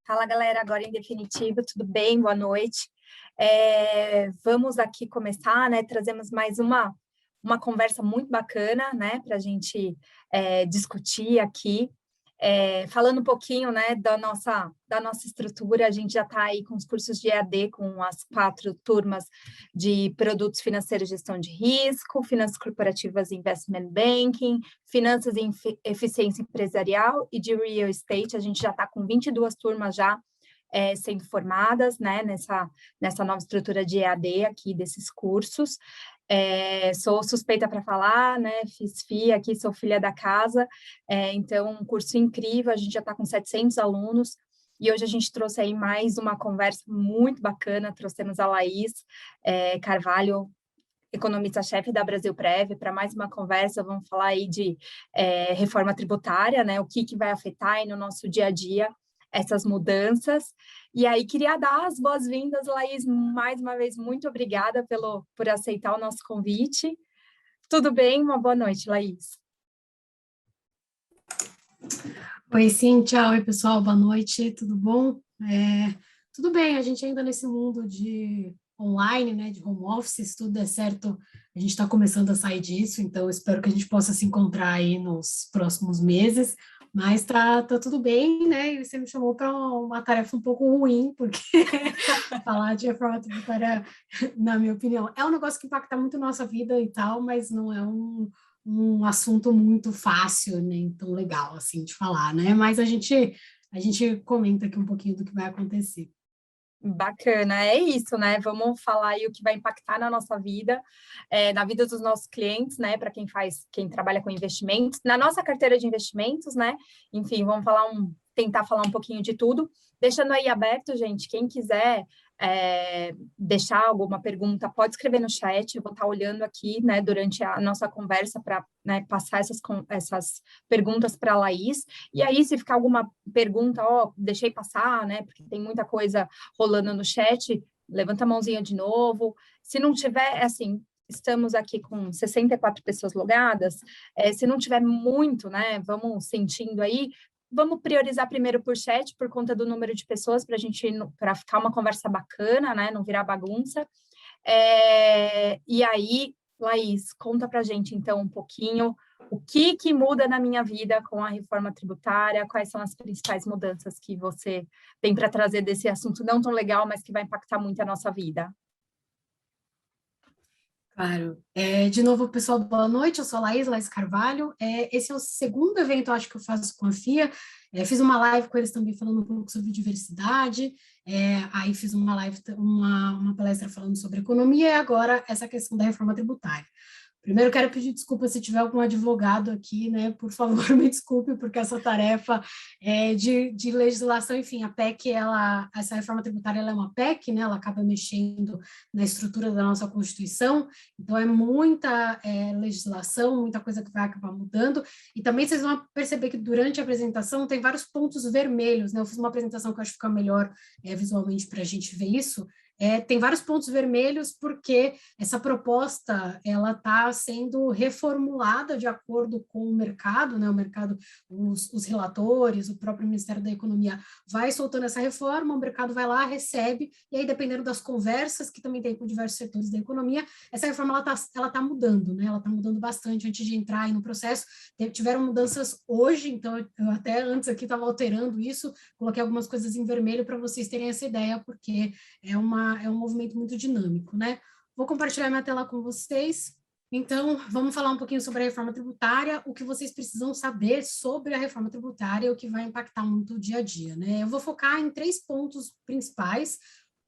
Fala, galera, agora em definitivo, tudo bem? Boa noite. Vamos aqui começar, né? Trazemos mais uma conversa muito bacana, né? Para a gente discutir aqui. Falando um pouquinho, né, da nossa estrutura, a gente já está aí com os cursos de EAD, com as 4 turmas de produtos financeiros, gestão de risco, finanças corporativas e investment banking, finanças e eficiência empresarial e de real estate. A gente já está com 22 turmas já sendo formadas, né, nessa nova estrutura de EAD aqui desses cursos. Sou suspeita para falar, né, fiz FIA aqui, sou filha da casa, então um curso incrível, a gente já está com 700 alunos, e hoje a gente trouxe aí mais uma conversa muito bacana, trouxemos a Laís Carvalho, economista-chefe da Brasilprev, para mais uma conversa. Vamos falar aí de reforma tributária, né, o que vai afetar aí no nosso dia a dia essas mudanças. E aí, queria dar as boas-vindas, Laís, mais uma vez, muito obrigada por aceitar o nosso convite. Tudo bem? Uma boa noite, Laís. Oi, sim, tchau, oi, pessoal, boa noite, tudo bom? Tudo bem, a gente ainda nesse mundo de online, né, de home office, se tudo der certo, a gente está começando a sair disso, então espero que a gente possa se encontrar aí nos próximos meses, mas tá tudo bem, né, e você me chamou para uma tarefa um pouco ruim, porque falar de reforma tributária, na minha opinião, é um negócio que impacta muito a nossa vida e tal, mas não é um assunto muito fácil, nem tão legal assim de falar, né? Mas a gente comenta aqui um pouquinho do que vai acontecer. Bacana, é isso, né? Vamos falar aí o que vai impactar na nossa vida, na vida dos nossos clientes, né? Para quem trabalha com investimentos, na nossa carteira de investimentos, né? Enfim, vamos tentar falar um pouquinho de tudo, deixando aí aberto, gente, quem quiser deixar alguma pergunta, pode escrever no chat, eu vou estar olhando aqui, né, durante a nossa conversa para, né, passar essas perguntas para a Laís. E aí, se ficar alguma pergunta, deixei passar, né, porque tem muita coisa rolando no chat, levanta a mãozinha de novo. Se não tiver, assim, estamos aqui com 64 pessoas logadas, se não tiver muito, né, vamos sentindo aí, vamos priorizar primeiro por chat, por conta do número de pessoas, para ficar uma conversa bacana, né, não virar bagunça. E aí, Laís, conta para a gente, então, um pouquinho o que muda na minha vida com a reforma tributária, quais são as principais mudanças que você tem para trazer desse assunto não tão legal, mas que vai impactar muito a nossa vida. Claro. De novo, pessoal, boa noite. Eu sou a Laís Carvalho. Esse é o segundo evento, acho que eu faço com a FIA. Fiz uma live com eles também falando um pouco sobre diversidade. Aí fiz uma live, uma palestra falando sobre economia e agora essa questão da reforma tributária. Primeiro, quero pedir desculpa se tiver algum advogado aqui, né? Por favor, me desculpe, porque essa tarefa de legislação, enfim, a PEC, essa reforma tributária, ela é uma PEC, né? Ela acaba mexendo na estrutura da nossa Constituição, então é muita legislação, muita coisa que vai acabar mudando, e também vocês vão perceber que durante a apresentação tem vários pontos vermelhos, né? Eu fiz uma apresentação que eu acho que fica melhor visualmente para a gente ver isso. Tem vários pontos vermelhos porque essa proposta ela está sendo reformulada de acordo com o mercado, né? O mercado, os relatores, o próprio Ministério da Economia vai soltando essa reforma, o mercado vai lá, recebe, e aí dependendo das conversas que também tem com diversos setores da economia, essa reforma ela tá mudando, né? Ela está mudando bastante antes de entrar aí no processo. Tiveram mudanças hoje, então eu até antes aqui estava alterando isso, coloquei algumas coisas em vermelho para vocês terem essa ideia, porque é um movimento muito dinâmico, né? Vou compartilhar minha tela com vocês. Então, vamos falar um pouquinho sobre a reforma tributária, o que vocês precisam saber sobre a reforma tributária, o que vai impactar muito o dia a dia, né? Eu vou focar em 3 pontos principais.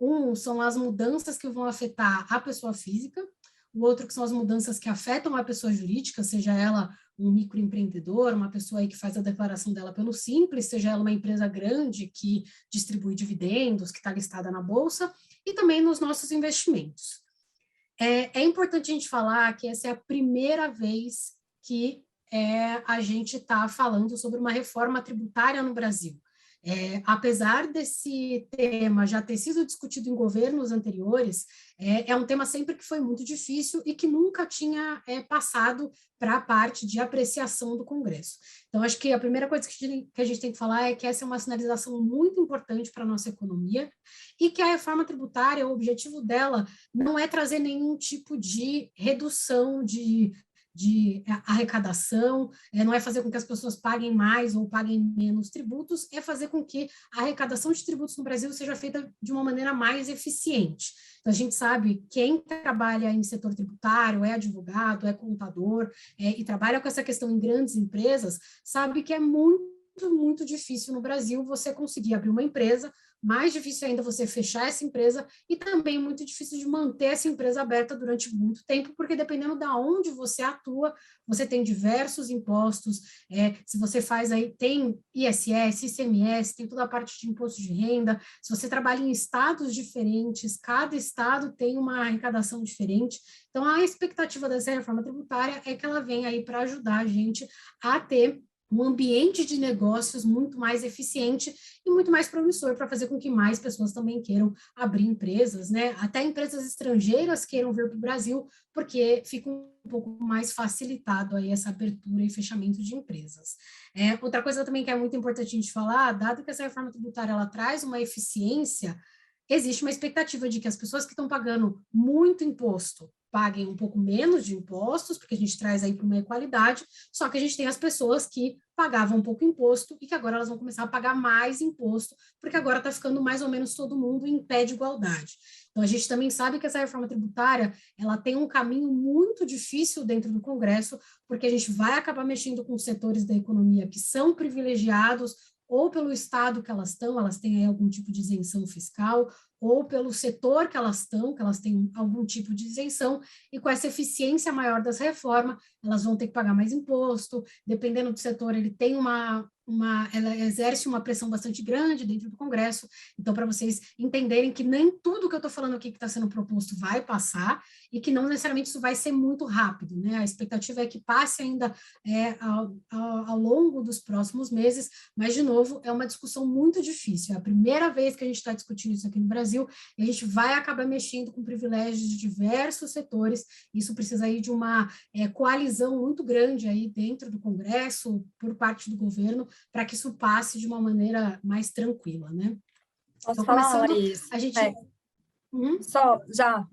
Um são as mudanças que vão afetar a pessoa física, o outro que são as mudanças que afetam a pessoa jurídica, seja ela um microempreendedor, uma pessoa aí que faz a declaração dela pelo Simples, seja ela uma empresa grande que distribui dividendos, que está listada na Bolsa, e também nos nossos investimentos. É importante a gente falar que essa é a primeira vez que a gente está falando sobre uma reforma tributária no Brasil. Apesar desse tema já ter sido discutido em governos anteriores, é um tema sempre que foi muito difícil e que nunca tinha passado para a parte de apreciação do Congresso. Então, acho que a primeira coisa que a gente tem que falar é que essa é uma sinalização muito importante para a nossa economia e que a reforma tributária, o objetivo dela não é trazer nenhum tipo de redução de arrecadação, não é fazer com que as pessoas paguem mais ou paguem menos tributos, é fazer com que a arrecadação de tributos no Brasil seja feita de uma maneira mais eficiente. Então, a gente sabe quem trabalha em setor tributário, é advogado, é contador, e trabalha com essa questão em grandes empresas, sabe que é muito difícil no Brasil você conseguir abrir uma empresa, mais difícil ainda você fechar essa empresa e também muito difícil de manter essa empresa aberta durante muito tempo, porque dependendo de onde você atua, você tem diversos impostos, se você faz aí, tem ISS, ICMS, tem toda a parte de imposto de renda, se você trabalha em estados diferentes, cada estado tem uma arrecadação diferente, então a expectativa dessa reforma tributária é que ela venha aí para ajudar a gente a ter um ambiente de negócios muito mais eficiente e muito mais promissor para fazer com que mais pessoas também queiram abrir empresas, né? Até empresas estrangeiras queiram vir para o Brasil, porque fica um pouco mais facilitado aí essa abertura e fechamento de empresas. Outra coisa também que é muito importante a gente falar, dado que essa reforma tributária ela traz uma eficiência, existe uma expectativa de que as pessoas que estão pagando muito imposto paguem um pouco menos de impostos, porque a gente traz aí para uma equalidade, só que a gente tem as pessoas que pagavam um pouco imposto e que agora elas vão começar a pagar mais imposto, porque agora está ficando mais ou menos todo mundo em pé de igualdade. Então, a gente também sabe que essa reforma tributária, ela tem um caminho muito difícil dentro do Congresso, porque a gente vai acabar mexendo com setores da economia que são privilegiados, ou pelo estado que elas estão, elas têm aí algum tipo de isenção fiscal, ou pelo setor que elas estão, que elas têm algum tipo de isenção, e com essa eficiência maior das reformas, elas vão ter que pagar mais imposto, dependendo do setor, ele tem ela exerce uma pressão bastante grande dentro do Congresso, então para vocês entenderem que nem tudo que eu estou falando aqui que está sendo proposto vai passar, e que não necessariamente isso vai ser muito rápido, né? A expectativa é que passe ainda ao longo dos próximos meses, mas, de novo, é uma discussão muito difícil, é a primeira vez que a gente está discutindo isso aqui no Brasil, e a gente vai acabar mexendo com privilégios de diversos setores, isso precisa aí de uma coalizão muito grande aí dentro do Congresso, por parte do governo, para que isso passe de uma maneira mais tranquila, né? Posso Então, falar, começando, Laís? a gente... Só já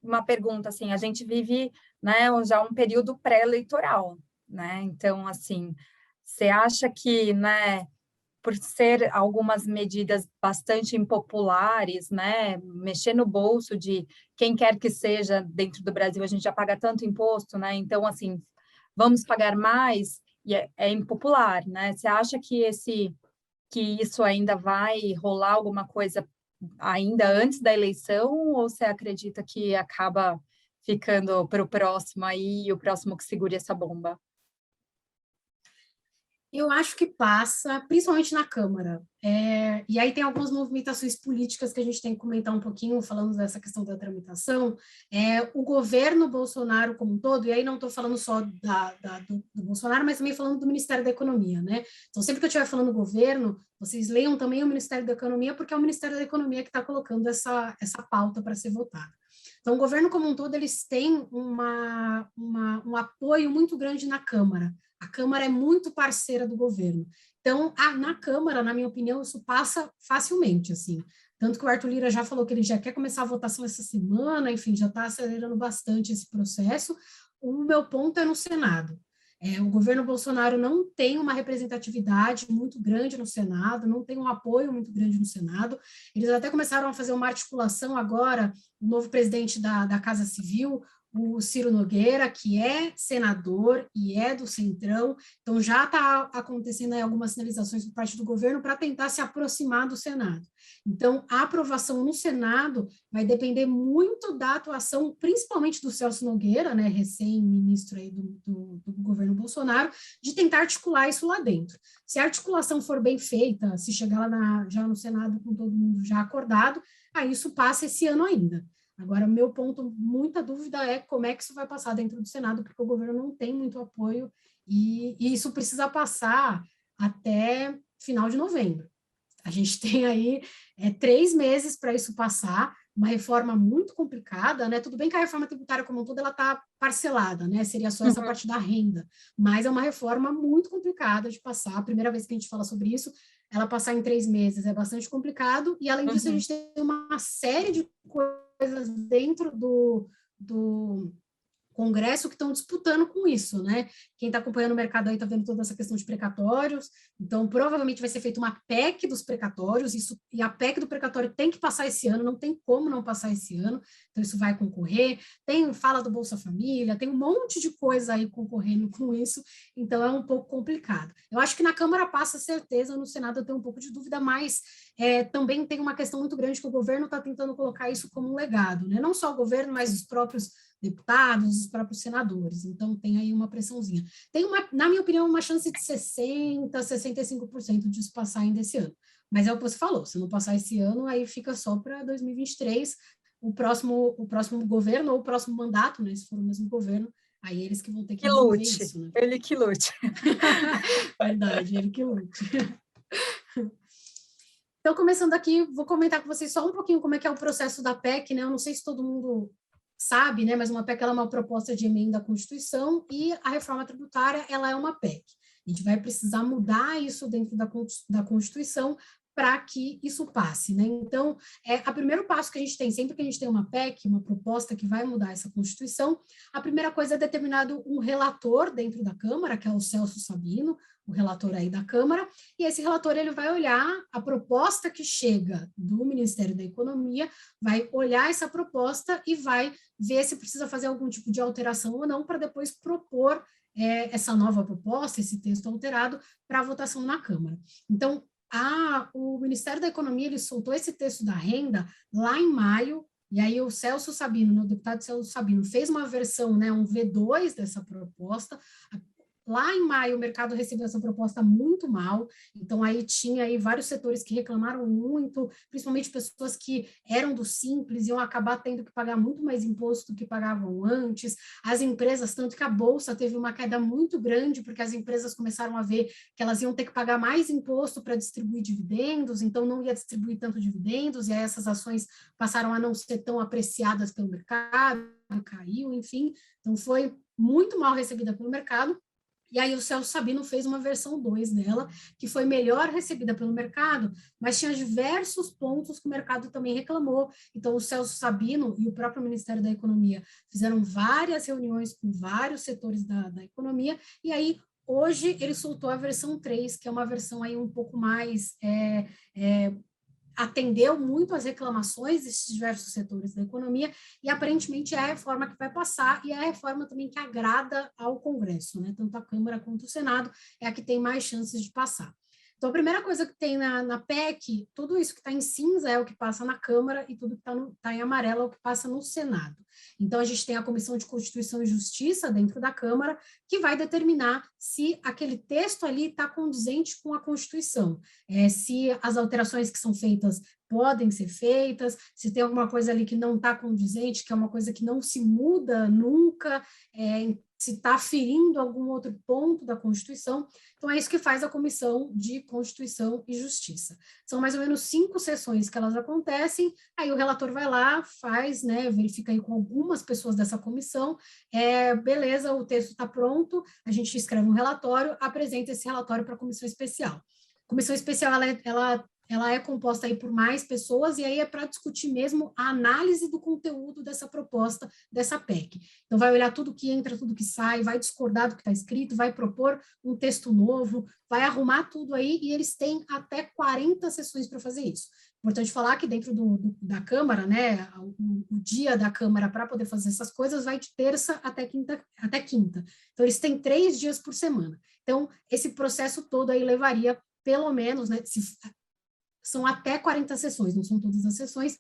uma pergunta, assim, a gente vive, né, já um período pré-eleitoral, né? Então, assim, você acha que, né, por ser algumas medidas bastante impopulares, né, mexer no bolso de quem quer que seja dentro do Brasil, a gente já paga tanto imposto, né? Então, assim, vamos pagar mais e é impopular, né? Você acha que isso ainda vai rolar alguma coisa ainda antes da eleição, ou você acredita que acaba ficando para o próximo aí, e o próximo que segure essa bomba? Eu acho que passa, principalmente na Câmara. E aí tem algumas movimentações políticas que a gente tem que comentar um pouquinho, falando dessa questão da tramitação. O governo Bolsonaro como um todo, e aí não estou falando só do Bolsonaro, mas também falando do Ministério da Economia, né? Então, sempre que eu estiver falando governo, vocês leiam também o Ministério da Economia, porque é o Ministério da Economia que está colocando essa pauta para ser votada. Então, o governo como um todo, eles têm um apoio muito grande na Câmara. A Câmara é muito parceira do governo. Então, na Câmara, na minha opinião, isso passa facilmente, assim. Tanto que o Arthur Lira já falou que ele já quer começar a votação essa semana, enfim, já está acelerando bastante esse processo. O meu ponto é no Senado. O governo Bolsonaro não tem uma representatividade muito grande no Senado, não tem um apoio muito grande no Senado. Eles até começaram a fazer uma articulação agora, o novo presidente da Casa Civil, o Ciro Nogueira, que é senador e é do Centrão, então já está acontecendo aí algumas sinalizações por parte do governo para tentar se aproximar do Senado. Então, a aprovação no Senado vai depender muito da atuação, principalmente do Celso Nogueira, né, recém-ministro aí do governo Bolsonaro, de tentar articular isso lá dentro. Se a articulação for bem feita, se chegar lá já no Senado com todo mundo já acordado, aí isso passa esse ano ainda. Agora, meu ponto, muita dúvida é como é que isso vai passar dentro do Senado, porque o governo não tem muito apoio e isso precisa passar até final de novembro. A gente tem aí 3 meses para isso passar, uma reforma muito complicada, né? Tudo bem que a reforma tributária como um todo ela está parcelada, né? Seria só essa parte da renda, mas é uma reforma muito complicada de passar. A primeira vez que a gente fala sobre isso, ela passar em 3 meses é bastante complicado, e além disso, a gente tem uma série de coisas dentro do Congresso que estão disputando com isso, né? Quem está acompanhando o mercado aí está vendo toda essa questão de precatórios, então provavelmente vai ser feita uma PEC dos precatórios, e a PEC do precatório tem que passar esse ano, não tem como não passar esse ano, então isso vai concorrer, fala do Bolsa Família, tem um monte de coisa aí concorrendo com isso, então é um pouco complicado. Eu acho que na Câmara passa certeza, no Senado eu tenho um pouco de dúvida, mas também tem uma questão muito grande que o governo está tentando colocar isso como um legado, né? Não só o governo, mas os próprios deputados, os próprios senadores. Então, tem aí uma pressãozinha. Tem, na minha opinião, uma chance de 60%, 65% disso passar ainda esse ano. Mas é o que você falou, se não passar esse ano, aí fica só para 2023, o próximo governo, ou o próximo mandato, né, se for o mesmo governo, aí eles que vão ter que resolver isso. Né? Ele que lute. Verdade, ele que lute. Então, começando aqui, vou comentar com vocês só um pouquinho como é que é o processo da PEC, né? Eu não sei se todo mundo sabe, né, mas uma PEC ela é uma proposta de emenda à Constituição, e a reforma tributária ela é uma PEC. A gente vai precisar mudar isso dentro da Constituição para que isso passe, né? Então, o primeiro passo que a gente tem, sempre que a gente tem uma PEC, uma proposta que vai mudar essa Constituição, a primeira coisa é determinado um relator dentro da Câmara, que é o Celso Sabino, o relator aí da Câmara, e esse relator ele vai olhar a proposta que chega do Ministério da Economia, vai olhar essa proposta e vai ver se precisa fazer algum tipo de alteração ou não, para depois propor essa nova proposta, esse texto alterado, para votação na Câmara. Então, o Ministério da Economia ele soltou esse texto da renda lá em maio, e aí o Celso Sabino, o deputado Celso Sabino, fez uma versão, né, um V2 dessa proposta. Lá em maio, o mercado recebeu essa proposta muito mal, então aí tinha aí vários setores que reclamaram muito, principalmente pessoas que eram do Simples, iam acabar tendo que pagar muito mais imposto do que pagavam antes, as empresas, tanto que a Bolsa teve uma queda muito grande, porque as empresas começaram a ver que elas iam ter que pagar mais imposto para distribuir dividendos, então não ia distribuir tanto dividendos, e aí essas ações passaram a não ser tão apreciadas pelo mercado, caiu, enfim, então foi muito mal recebida pelo mercado. E aí o Celso Sabino fez uma versão 2 dela, que foi melhor recebida pelo mercado, mas tinha diversos pontos que o mercado também reclamou. Então o Celso Sabino e o próprio Ministério da Economia fizeram várias reuniões com vários setores da economia, e aí hoje ele soltou a versão 3, que é uma versão aí um pouco mais atendeu muito às reclamações desses diversos setores da economia, e aparentemente é a reforma que vai passar, e é a reforma também que agrada ao Congresso, né? Tanto a Câmara quanto o Senado é a que tem mais chances de passar. Então, a primeira coisa que tem na PEC, tudo isso que está em cinza é o que passa na Câmara, e tudo que está em amarelo é o que passa no Senado. Então, a gente tem a Comissão de Constituição e Justiça dentro da Câmara, que vai determinar se aquele texto ali está condizente com a Constituição, se as alterações que são feitas podem ser feitas, se tem alguma coisa ali que não está condizente, que é uma coisa que não se muda nunca, se está ferindo algum outro ponto da Constituição. Então, é isso que faz a Comissão de Constituição e Justiça. São mais ou menos 5 sessões que elas acontecem, aí o relator vai lá, faz, né, verifica aí com algumas pessoas dessa comissão, beleza, o texto está pronto, a gente escreve um relatório, apresenta esse relatório para a comissão especial. A comissão especial, ela é composta aí por mais pessoas, e aí é para discutir mesmo a análise do conteúdo dessa proposta, dessa PEC. Então, vai olhar tudo que entra, tudo que sai, vai discordar do que está escrito, vai propor um texto novo, vai arrumar tudo aí, e eles têm até 40 sessões para fazer isso. Importante falar que dentro da Câmara, né, o dia da Câmara para poder fazer essas coisas vai de terça até quinta. Então, eles têm 3 dias por semana. Então, esse processo todo aí levaria pelo menos, né, são até 40 sessões, não são todas as sessões,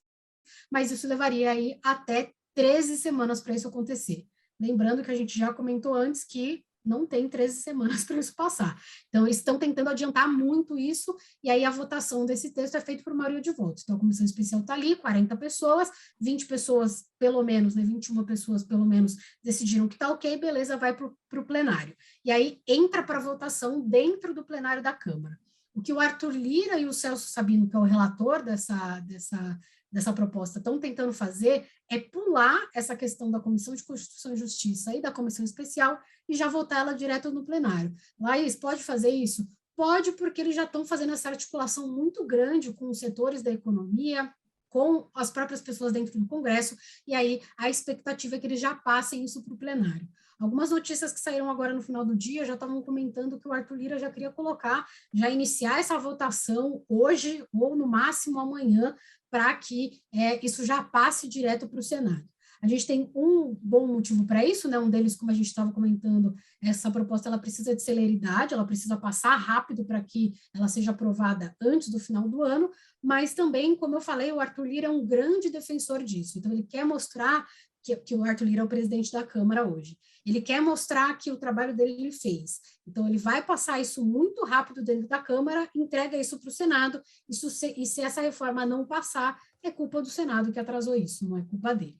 mas isso levaria aí até 13 semanas para isso acontecer. Lembrando que a gente já comentou antes que não tem 13 semanas para isso passar. Então, eles estão tentando adiantar muito isso, e aí a votação desse texto é feita por maioria de votos. Então, a comissão especial está ali, 40 pessoas, 20 pessoas, pelo menos, né, 21 pessoas, pelo menos, decidiram que está ok, beleza, vai para o plenário. E aí entra para votação dentro do plenário da Câmara. O que o Arthur Lira e o Celso Sabino, que é o relator dessa proposta, estão tentando fazer é pular essa questão da Comissão de Constituição e Justiça e da Comissão Especial e já votar ela direto no plenário. Laís, pode fazer isso? Pode, porque eles já estão fazendo essa articulação muito grande com os setores da economia, com as próprias pessoas dentro do Congresso, e aí a expectativa é que eles já passem isso para o plenário. Algumas notícias que saíram agora no final do dia já estavam comentando que o Arthur Lira já queria colocar, já iniciar essa votação hoje ou no máximo amanhã, para que isso já passe direto para o Senado. A gente tem um bom motivo para isso, né? Um deles, como a gente estava comentando, essa proposta ela precisa de celeridade, ela precisa passar rápido para que ela seja aprovada antes do final do ano, mas também, como eu falei, o Arthur Lira é um grande defensor disso, então ele quer mostrar que o Arthur Lira é o presidente da Câmara hoje. Ele quer mostrar que o trabalho dele ele fez. Então, ele vai passar isso muito rápido dentro da Câmara, entrega isso para o Senado, e se essa reforma não passar, é culpa do Senado que atrasou isso, não é culpa dele.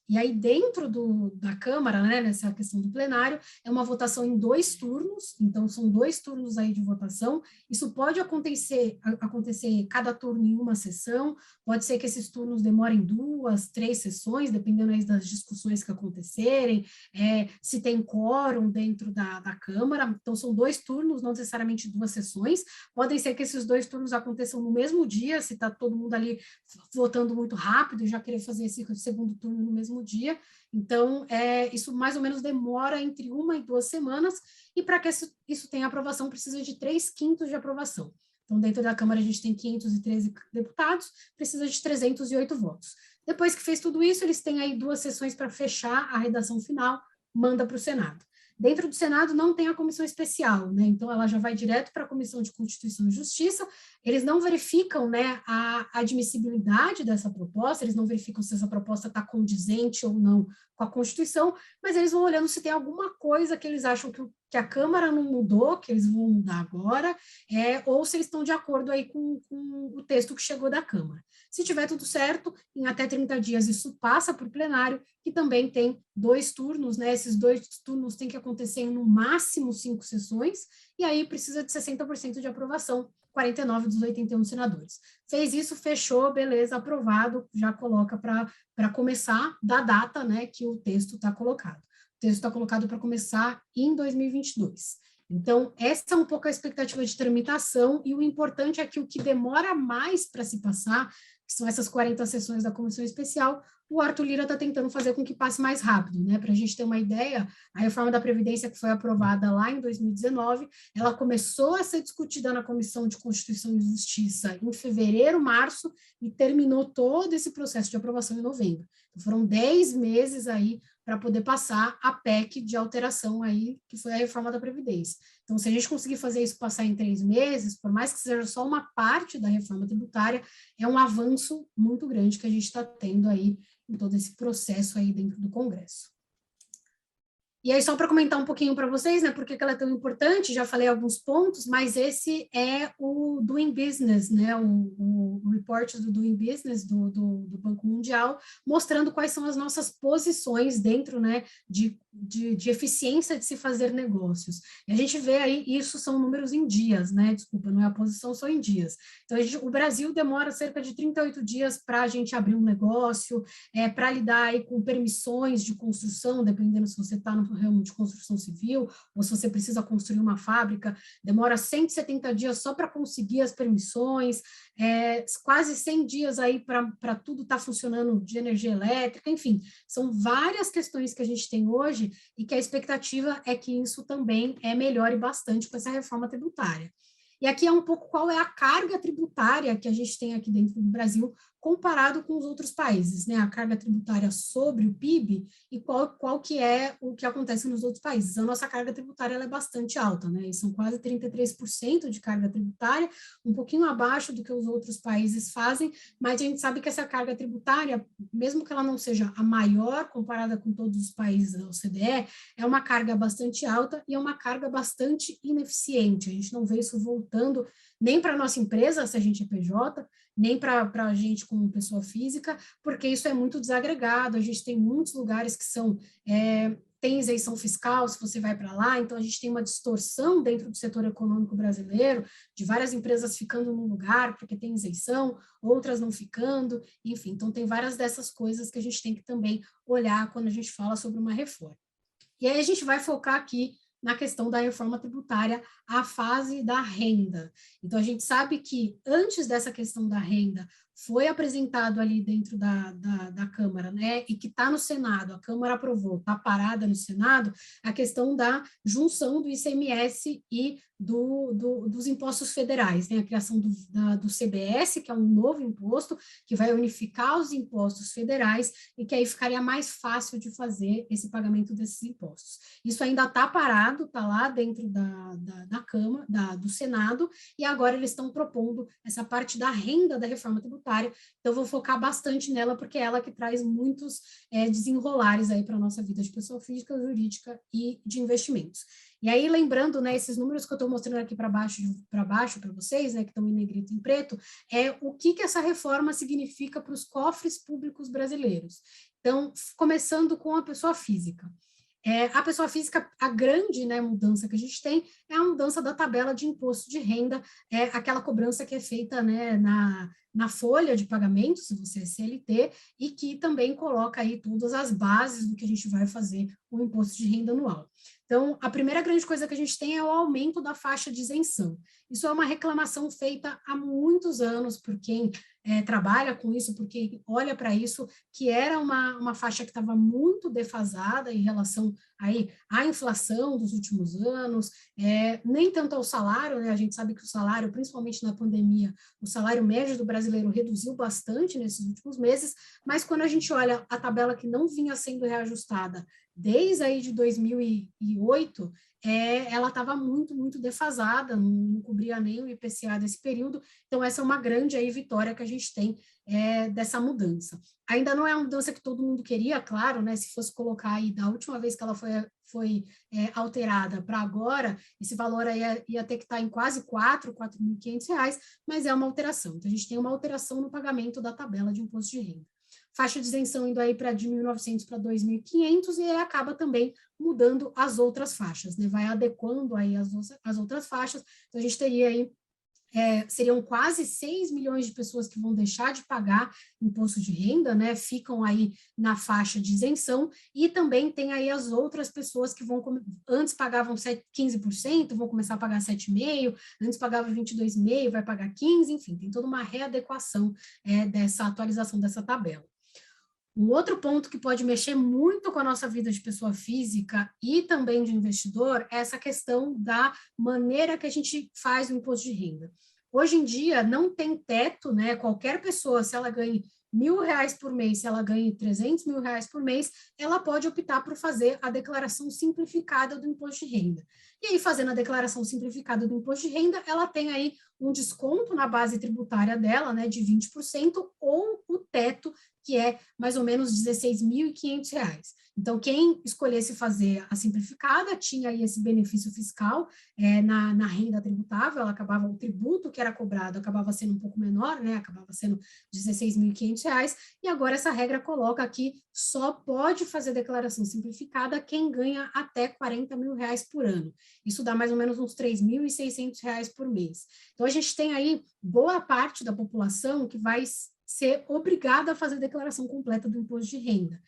E aí, dentro da Câmara, né, nessa questão do plenário, é uma votação em 2 turnos, então são 2 turnos aí de votação. Isso pode acontecer cada turno em uma sessão, pode ser que esses turnos demorem 2, 3 sessões, dependendo aí das discussões que acontecerem, se tem quórum dentro da Câmara. Então, são 2 turnos, não necessariamente 2 sessões. Podem ser que esses 2 turnos aconteçam no mesmo dia, se está todo mundo ali votando muito rápido e já querer fazer esse segundo turno no mesmo dia. Então, isso mais ou menos demora entre 1 e 2 semanas, e para que isso tenha aprovação, precisa de 3/5 de aprovação. Então, dentro da Câmara, a gente tem 513 deputados, precisa de 308 votos. Depois que fez tudo isso, eles têm aí 2 sessões para fechar a redação final, manda para o Senado. Dentro do Senado não tem a comissão especial, né? Então ela já vai direto para a Comissão de Constituição e Justiça. Eles não verificam, né, a admissibilidade dessa proposta, eles não verificam se essa proposta está condizente ou não com a Constituição, mas eles vão olhando se tem alguma coisa que eles acham que a Câmara não mudou, que eles vão mudar agora, ou se eles estão de acordo aí com o texto que chegou da Câmara. Se tiver tudo certo, em até 30 dias isso passa para o plenário, que também tem 2 turnos, né? Esses 2 turnos têm que acontecer em no máximo 5 sessões, e aí precisa de 60% de aprovação, 49 dos 81 senadores. Fez isso, fechou, beleza, aprovado, já coloca para começar da data, né, que o texto está colocado. O texto está colocado para começar em 2022. Então, essa é um pouco a expectativa de tramitação, e o importante é que o que demora mais para se passar, que são essas 40 sessões da Comissão Especial, o Arthur Lira está tentando fazer com que passe mais rápido, né? Para a gente ter uma ideia, a reforma da Previdência que foi aprovada lá em 2019, ela começou a ser discutida na Comissão de Constituição e Justiça em fevereiro, março, e terminou todo esse processo de aprovação em novembro. Então, foram 10 meses aí para poder passar a PEC de alteração aí, que foi a reforma da Previdência. Então, se a gente conseguir fazer isso passar em 3 meses, por mais que seja só uma parte da reforma tributária, é um avanço muito grande que a gente está tendo aí em todo esse processo aí dentro do Congresso. E aí, só para comentar um pouquinho para vocês, né, por que ela é tão importante, já falei alguns pontos, mas esse é o Doing Business, né, o report do Doing Business do Banco Mundial, mostrando quais são as nossas posições dentro, né, de eficiência de se fazer negócios. E a gente vê aí, isso são números em dias, né, desculpa, não é a posição, só em dias. Então, o Brasil demora cerca de 38 dias para a gente abrir um negócio, para lidar aí com permissões de construção, dependendo se você está no ramo de construção civil, ou se você precisa construir uma fábrica, demora 170 dias só para conseguir as permissões, quase 100 dias aí para tudo estar funcionando de energia elétrica, enfim, são várias questões que a gente tem hoje e que a expectativa é que isso também melhore bastante com essa reforma tributária. E aqui é um pouco qual é a carga tributária que a gente tem aqui dentro do Brasil comparado com os outros países, né? A carga tributária sobre o PIB e qual que é o que acontece nos outros países. A nossa carga tributária ela é bastante alta, né? E são quase 33% de carga tributária, um pouquinho abaixo do que os outros países fazem, mas a gente sabe que essa carga tributária, mesmo que ela não seja a maior comparada com todos os países da OCDE, é uma carga bastante alta e é uma carga bastante ineficiente. A gente não vê isso voltando nem para a nossa empresa, se a gente é PJ, nem para a gente como pessoa física, porque isso é muito desagregado, a gente tem muitos lugares que são tem isenção fiscal se você vai para lá, então a gente tem uma distorção dentro do setor econômico brasileiro, de várias empresas ficando num lugar porque tem isenção, outras não ficando, enfim, então tem várias dessas coisas que a gente tem que também olhar quando a gente fala sobre uma reforma. E aí a gente vai focar aqui na questão da reforma tributária, a fase da renda. Então, a gente sabe que antes dessa questão da renda, foi apresentado ali dentro da Câmara, né, e que está no Senado, a Câmara aprovou, está parada no Senado, a questão da junção do ICMS e dos impostos federais, né, a criação do CBS, que é um novo imposto, que vai unificar os impostos federais e que aí ficaria mais fácil de fazer esse pagamento desses impostos. Isso ainda está parado, está lá dentro da Câmara, do Senado, e agora eles estão propondo essa parte da renda da reforma tributária. Então, vou focar bastante nela, porque é ela que traz muitos desenrolares aí para a nossa vida de pessoa física, jurídica e de investimentos. E aí, lembrando, né, esses números que eu estou mostrando aqui para baixo para vocês, né, que estão em negrito e em preto, é o que essa reforma significa para os cofres públicos brasileiros. Então, começando com a pessoa física. A pessoa física, a grande, né, mudança que a gente tem é a mudança da tabela de imposto de renda, aquela cobrança que é feita, né, na folha de pagamento, se você é CLT, e que também coloca aí todas as bases do que a gente vai fazer o imposto de renda anual. Então, a primeira grande coisa que a gente tem é o aumento da faixa de isenção. Isso é uma reclamação feita há muitos anos por quem trabalha com isso, por quem olha para isso, que era uma faixa que estava muito defasada em relação aí à inflação dos últimos anos, nem tanto ao salário, né? A gente sabe que o salário, principalmente na pandemia, o salário médio do brasileiro reduziu bastante nesses últimos meses, mas quando a gente olha a tabela que não vinha sendo reajustada desde aí de 2008, ela estava muito, muito defasada, não cobria nem o IPCA desse período, então essa é uma grande aí vitória que a gente tem dessa mudança. Ainda não é uma mudança que todo mundo queria, claro, né, se fosse colocar aí da última vez que ela foi alterada para agora, esse valor aí ia ter que estar em quase R$4.500, mas é uma alteração. Então, a gente tem uma alteração no pagamento da tabela de imposto de renda. Faixa de isenção indo aí para de 1.900 para 2.500 e aí acaba também mudando as outras faixas, né? Vai adequando aí as outras faixas. Então, a gente teria aí seriam quase 6 milhões de pessoas que vão deixar de pagar imposto de renda, né, ficam aí na faixa de isenção, e também tem aí as outras pessoas que antes pagavam 15%, vão começar a pagar 7,5%, antes pagava 22,5%, vai pagar 15%, enfim, tem toda uma readequação dessa atualização dessa tabela. Um outro ponto que pode mexer muito com a nossa vida de pessoa física e também de investidor é essa questão da maneira que a gente faz o imposto de renda. Hoje em dia, não tem teto, né? Qualquer pessoa, se ela ganha R$1.000 por mês, se ela ganha R$300 mil por mês, ela pode optar por fazer a declaração simplificada do imposto de renda. E aí, fazendo a declaração simplificada do imposto de renda, ela tem aí um desconto na base tributária dela, né, de 20%, ou o teto, que é mais ou menos R$16.500. Então, quem escolhesse fazer a simplificada tinha aí esse benefício fiscal na renda tributável, o tributo que era cobrado acabava sendo um pouco menor, né, acabava sendo R$16.500, e agora essa regra coloca que só pode fazer declaração simplificada quem ganha até R$40 mil por ano. Isso dá mais ou menos uns R$3.600 por mês. Então, a gente tem aí boa parte da população que vai ser obrigada a fazer a declaração completa do imposto de renda.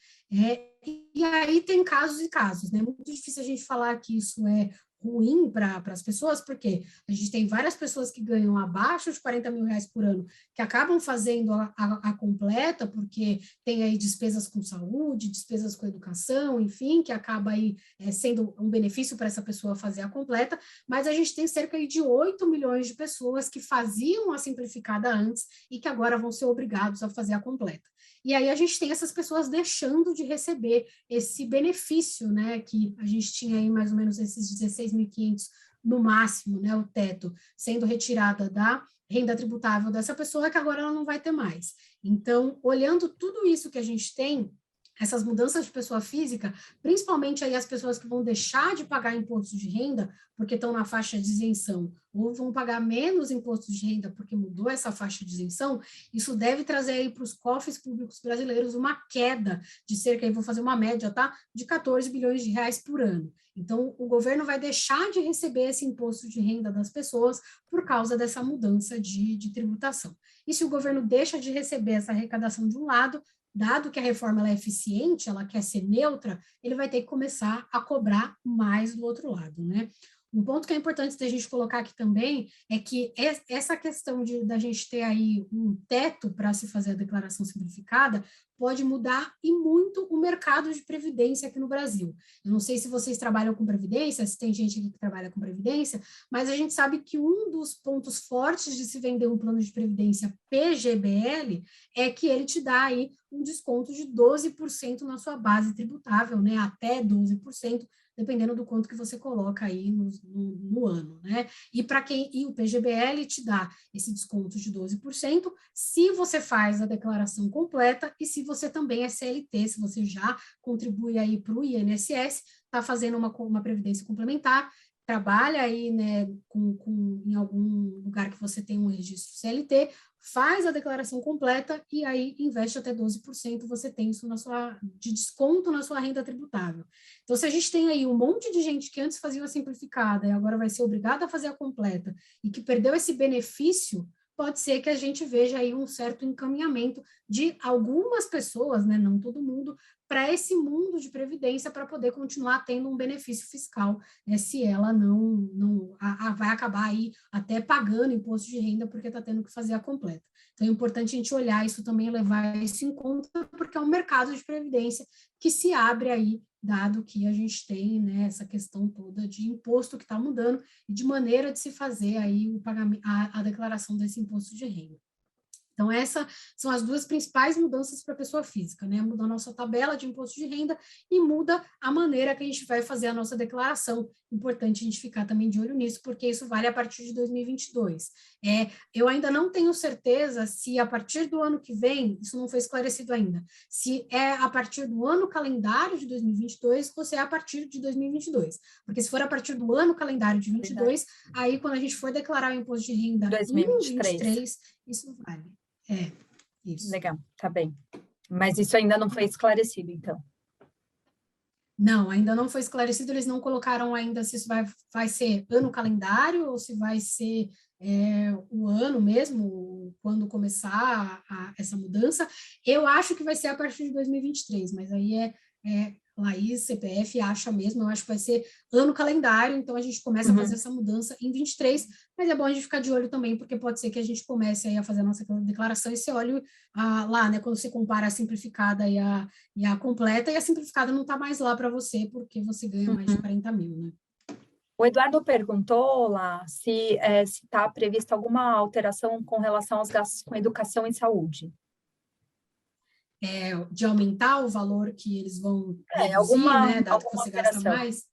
E aí tem casos e casos, né? É muito difícil a gente falar que isso é ruim para as pessoas, porque a gente tem várias pessoas que ganham abaixo de R$40 mil por ano, que acabam fazendo a completa, porque tem aí despesas com saúde, despesas com educação, enfim, que acaba aí sendo um benefício para essa pessoa fazer a completa, mas a gente tem cerca de 8 milhões de pessoas que faziam a simplificada antes e que agora vão ser obrigados a fazer a completa. E aí a gente tem essas pessoas deixando de receber esse benefício, né, que a gente tinha aí mais ou menos esses 16.500 no máximo, né, o teto, sendo retirada da renda tributável dessa pessoa, que agora ela não vai ter mais. Então, olhando tudo isso que a gente tem, essas mudanças de pessoa física, principalmente aí as pessoas que vão deixar de pagar imposto de renda porque estão na faixa de isenção, ou vão pagar menos imposto de renda porque mudou essa faixa de isenção, isso deve trazer aí para os cofres públicos brasileiros uma queda de cerca, aí vou fazer uma média, tá? De 14 bilhões de reais por ano. Então, o governo vai deixar de receber esse imposto de renda das pessoas por causa dessa mudança de tributação. E se o governo deixa de receber essa arrecadação de um lado, dado que a reforma ela é eficiente, ela quer ser neutra, ele vai ter que começar a cobrar mais do outro lado, né? Um ponto que é importante da gente colocar aqui também é que essa questão da gente ter aí um teto para se fazer a declaração simplificada pode mudar e muito o mercado de previdência aqui no Brasil. Eu não sei se vocês trabalham com previdência, se tem gente aqui que trabalha com previdência, mas a gente sabe que um dos pontos fortes de se vender um plano de previdência PGBL é que ele te dá aí um desconto de 12% na sua base tributável, né? Até 12%, dependendo do quanto que você coloca aí no ano, né? E o PGBL te dá esse desconto de 12% se você faz a declaração completa e se você também é CLT, se você já contribui aí para o INSS, está fazendo uma previdência complementar, trabalha aí, né, em algum lugar que você tem um registro CLT, faz a declaração completa e aí investe até 12%, você tem isso de desconto na sua renda tributável. Então, se a gente tem aí um monte de gente que antes fazia a simplificada e agora vai ser obrigada a fazer a completa e que perdeu esse benefício, pode ser que a gente veja aí um certo encaminhamento de algumas pessoas, né, não todo mundo, para esse mundo de previdência para poder continuar tendo um benefício fiscal, né, se ela não vai acabar aí até pagando imposto de renda porque está tendo que fazer a completa. Então é importante a gente olhar isso também, levar isso em conta, porque é um mercado de previdência que se abre aí, dado que a gente tem, né, essa questão toda de imposto que está mudando e de maneira de se fazer aí o pagamento, a declaração desse imposto de renda. Então, essas são as duas principais mudanças para a pessoa física, né? Muda a nossa tabela de imposto de renda e muda a maneira que a gente vai fazer a nossa declaração. Importante a gente ficar também de olho nisso, porque isso vale a partir de 2022. Eu ainda não tenho certeza se a partir do ano que vem, isso não foi esclarecido ainda, se é a partir do ano calendário de 2022 ou se é a partir de 2022. Porque se for a partir do ano calendário de 22, aí quando a gente for declarar o imposto de renda 2023. em 23, isso vale. Isso. Legal, tá bem. Mas isso ainda não foi esclarecido, então. Não, ainda não foi esclarecido, eles não colocaram ainda se isso vai ser ano calendário ou se vai ser o ano mesmo, quando começar essa mudança. Eu acho que vai ser a partir de 2023, mas aí Laís, CPF, acha mesmo, eu acho que vai ser ano calendário, então a gente começa a fazer essa mudança em 23, mas é bom a gente ficar de olho também, porque pode ser que a gente comece aí a fazer a nossa declaração e você olhe lá, né, quando você compara a simplificada e a completa, e a simplificada não está mais lá para você, porque você ganha mais de 40 mil, né? O Eduardo perguntou lá se está prevista alguma alteração com relação aos gastos com educação e saúde. De aumentar o valor que eles vão reduzir, né, dado que você gasta mais?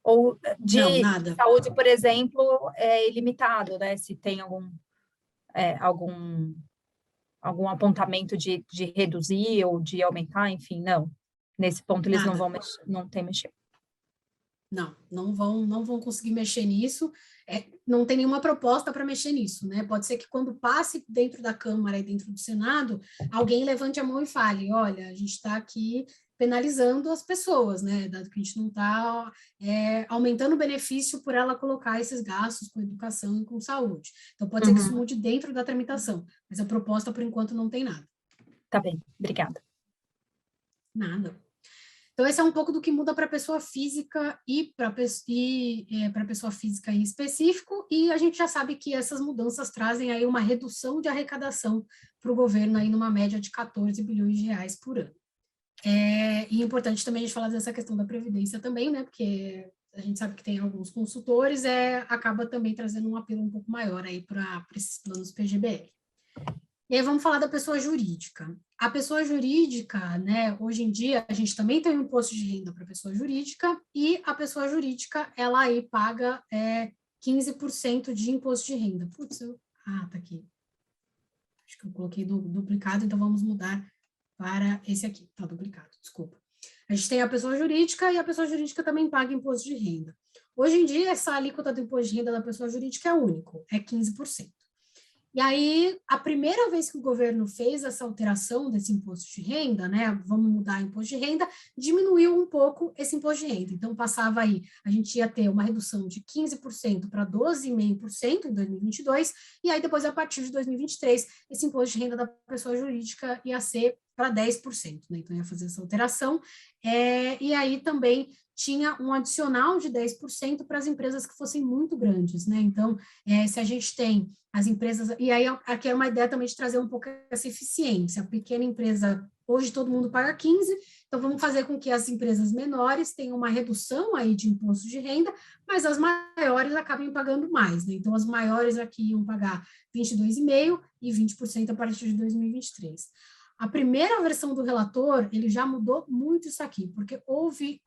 Ou de não, nada. Saúde, por exemplo, é ilimitado, né? Se tem algum apontamento de reduzir ou de aumentar, enfim, não. Nesse ponto eles Nada. não vão mexer, não tem mexer. Não vão conseguir mexer nisso, não tem nenhuma proposta para mexer nisso, né? Pode ser que quando passe dentro da Câmara e dentro do Senado, alguém levante a mão e fale, olha, a gente está aqui penalizando as pessoas, né? Dado que a gente não está aumentando o benefício por ela colocar esses gastos com educação e com saúde. Então, pode ser que isso mude dentro da tramitação, mas a proposta, por enquanto, não tem nada. Tá bem, obrigada. Nada. Então, esse é um pouco do que muda para a pessoa física e para a pessoa física em específico, e a gente já sabe que essas mudanças trazem aí uma redução de arrecadação para o governo aí numa média de 14 bilhões de reais por ano. E é importante também a gente falar dessa questão da Previdência também, né, porque a gente sabe que tem alguns consultores, acaba também trazendo um apelo um pouco maior aí para esses planos PGBL. E aí vamos falar da pessoa jurídica. A pessoa jurídica, né, hoje em dia, a gente também tem um imposto de renda para a pessoa jurídica, e a pessoa jurídica, ela aí paga 15% de imposto de renda. Putz, tá aqui. Acho que eu coloquei duplicado, então vamos mudar para esse aqui, tá duplicado, desculpa. A gente tem a pessoa jurídica e a pessoa jurídica também paga imposto de renda. Hoje em dia, essa alíquota do imposto de renda da pessoa jurídica é único, é 15%. E aí, a primeira vez que o governo fez essa alteração desse imposto de renda, né, vamos mudar o imposto de renda, diminuiu um pouco esse imposto de renda. Então, passava aí, a gente ia ter uma redução de 15% para 12,5% em 2022, e aí depois, a partir de 2023, esse imposto de renda da pessoa jurídica ia ser para 10%, né? Então, ia fazer essa alteração. E aí também tinha um adicional de 10% para as empresas que fossem muito grandes, né? Então, se a gente tem as empresas, e aí aqui é uma ideia também de trazer um pouco essa eficiência. A pequena empresa, hoje todo mundo paga 15%, então vamos fazer com que as empresas menores tenham uma redução aí de imposto de renda, mas as maiores acabem pagando mais, né? Então, as maiores aqui iam pagar 22,5% e 20% a partir de 2023. A primeira versão do relator, ele já mudou muito isso aqui, porque houve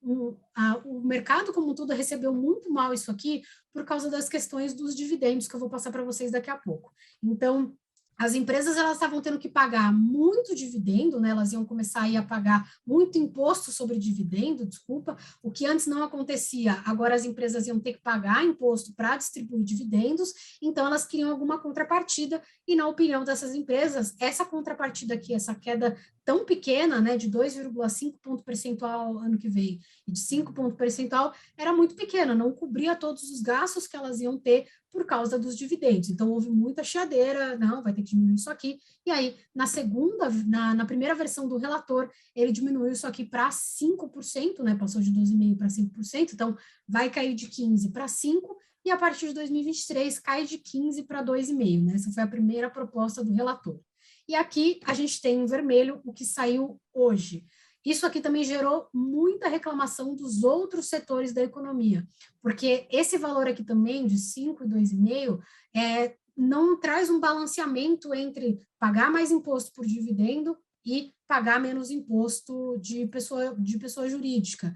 o mercado como um todo recebeu muito mal isso aqui por causa das questões dos dividendos, que eu vou passar para vocês daqui a pouco. Então, as empresas elas estavam tendo que pagar muito dividendo, né? Elas iam começar aí a pagar muito imposto sobre dividendo, desculpa, o que antes não acontecia, agora as empresas iam ter que pagar imposto para distribuir dividendos, então elas queriam alguma contrapartida, e na opinião dessas empresas, essa contrapartida aqui, essa queda tão pequena, né, de 2,5 ponto percentual ano que vem e de 5 ponto percentual, era muito pequena, não cobria todos os gastos que elas iam ter por causa dos dividendos. Então, houve muita chiadeira, não, vai ter que diminuir isso aqui. E aí, na primeira versão do relator, ele diminuiu isso aqui para 5%, né, passou de 12,5% para 5%, então vai cair de 15% para 5%, e a partir de 2023 cai de 15% para 2,5%, né? Essa foi a primeira proposta do relator. E aqui a gente tem em vermelho o que saiu hoje. Isso aqui também gerou muita reclamação dos outros setores da economia, porque esse valor aqui também, de 5 e 2,5, não traz um balanceamento entre pagar mais imposto por dividendo e pagar menos imposto de pessoa jurídica.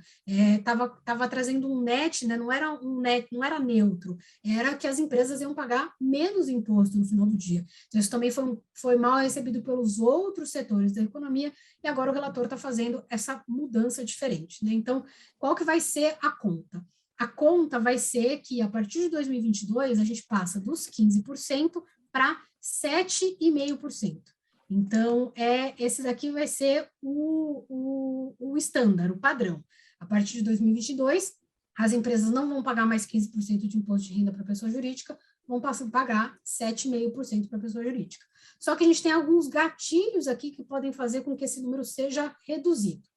Tava trazendo um net, né? Não era um net, não era neutro, era que as empresas iam pagar menos imposto no final do dia. Então, isso também foi mal recebido pelos outros setores da economia, e agora o relator está fazendo essa mudança diferente, né? Então, qual que vai ser a conta? A conta vai ser que, a partir de 2022, a gente passa dos 15% para 7,5%. Então, esse daqui vai ser o estándar, o padrão. A partir de 2022, as empresas não vão pagar mais 15% de imposto de renda para a pessoa jurídica, vão passar a pagar 7,5% para a pessoa jurídica. Só que a gente tem alguns gatilhos aqui que podem fazer com que esse número seja reduzido.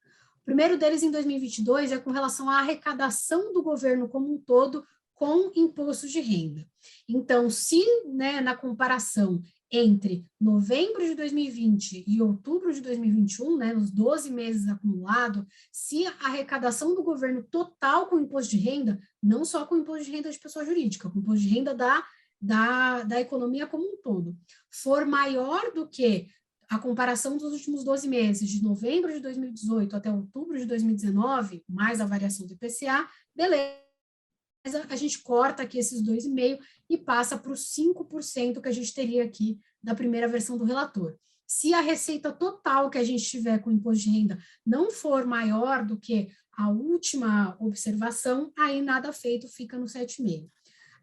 O primeiro deles, em 2022, é com relação à arrecadação do governo como um todo com imposto de renda. Então, se, né, na comparação entre novembro de 2020 e outubro de 2021, né, nos 12 meses acumulados, se a arrecadação do governo total com imposto de renda, não só com imposto de renda de pessoa jurídica, com imposto de renda da economia como um todo, for maior do que a comparação dos últimos 12 meses, de novembro de 2018 até outubro de 2019, mais a variação do IPCA, beleza, a gente corta aqui esses 2,5% e passa para os 5% que a gente teria aqui da primeira versão do relator. Se a receita total que a gente tiver com imposto de renda não for maior do que a última observação, aí nada feito, fica no 7,5%.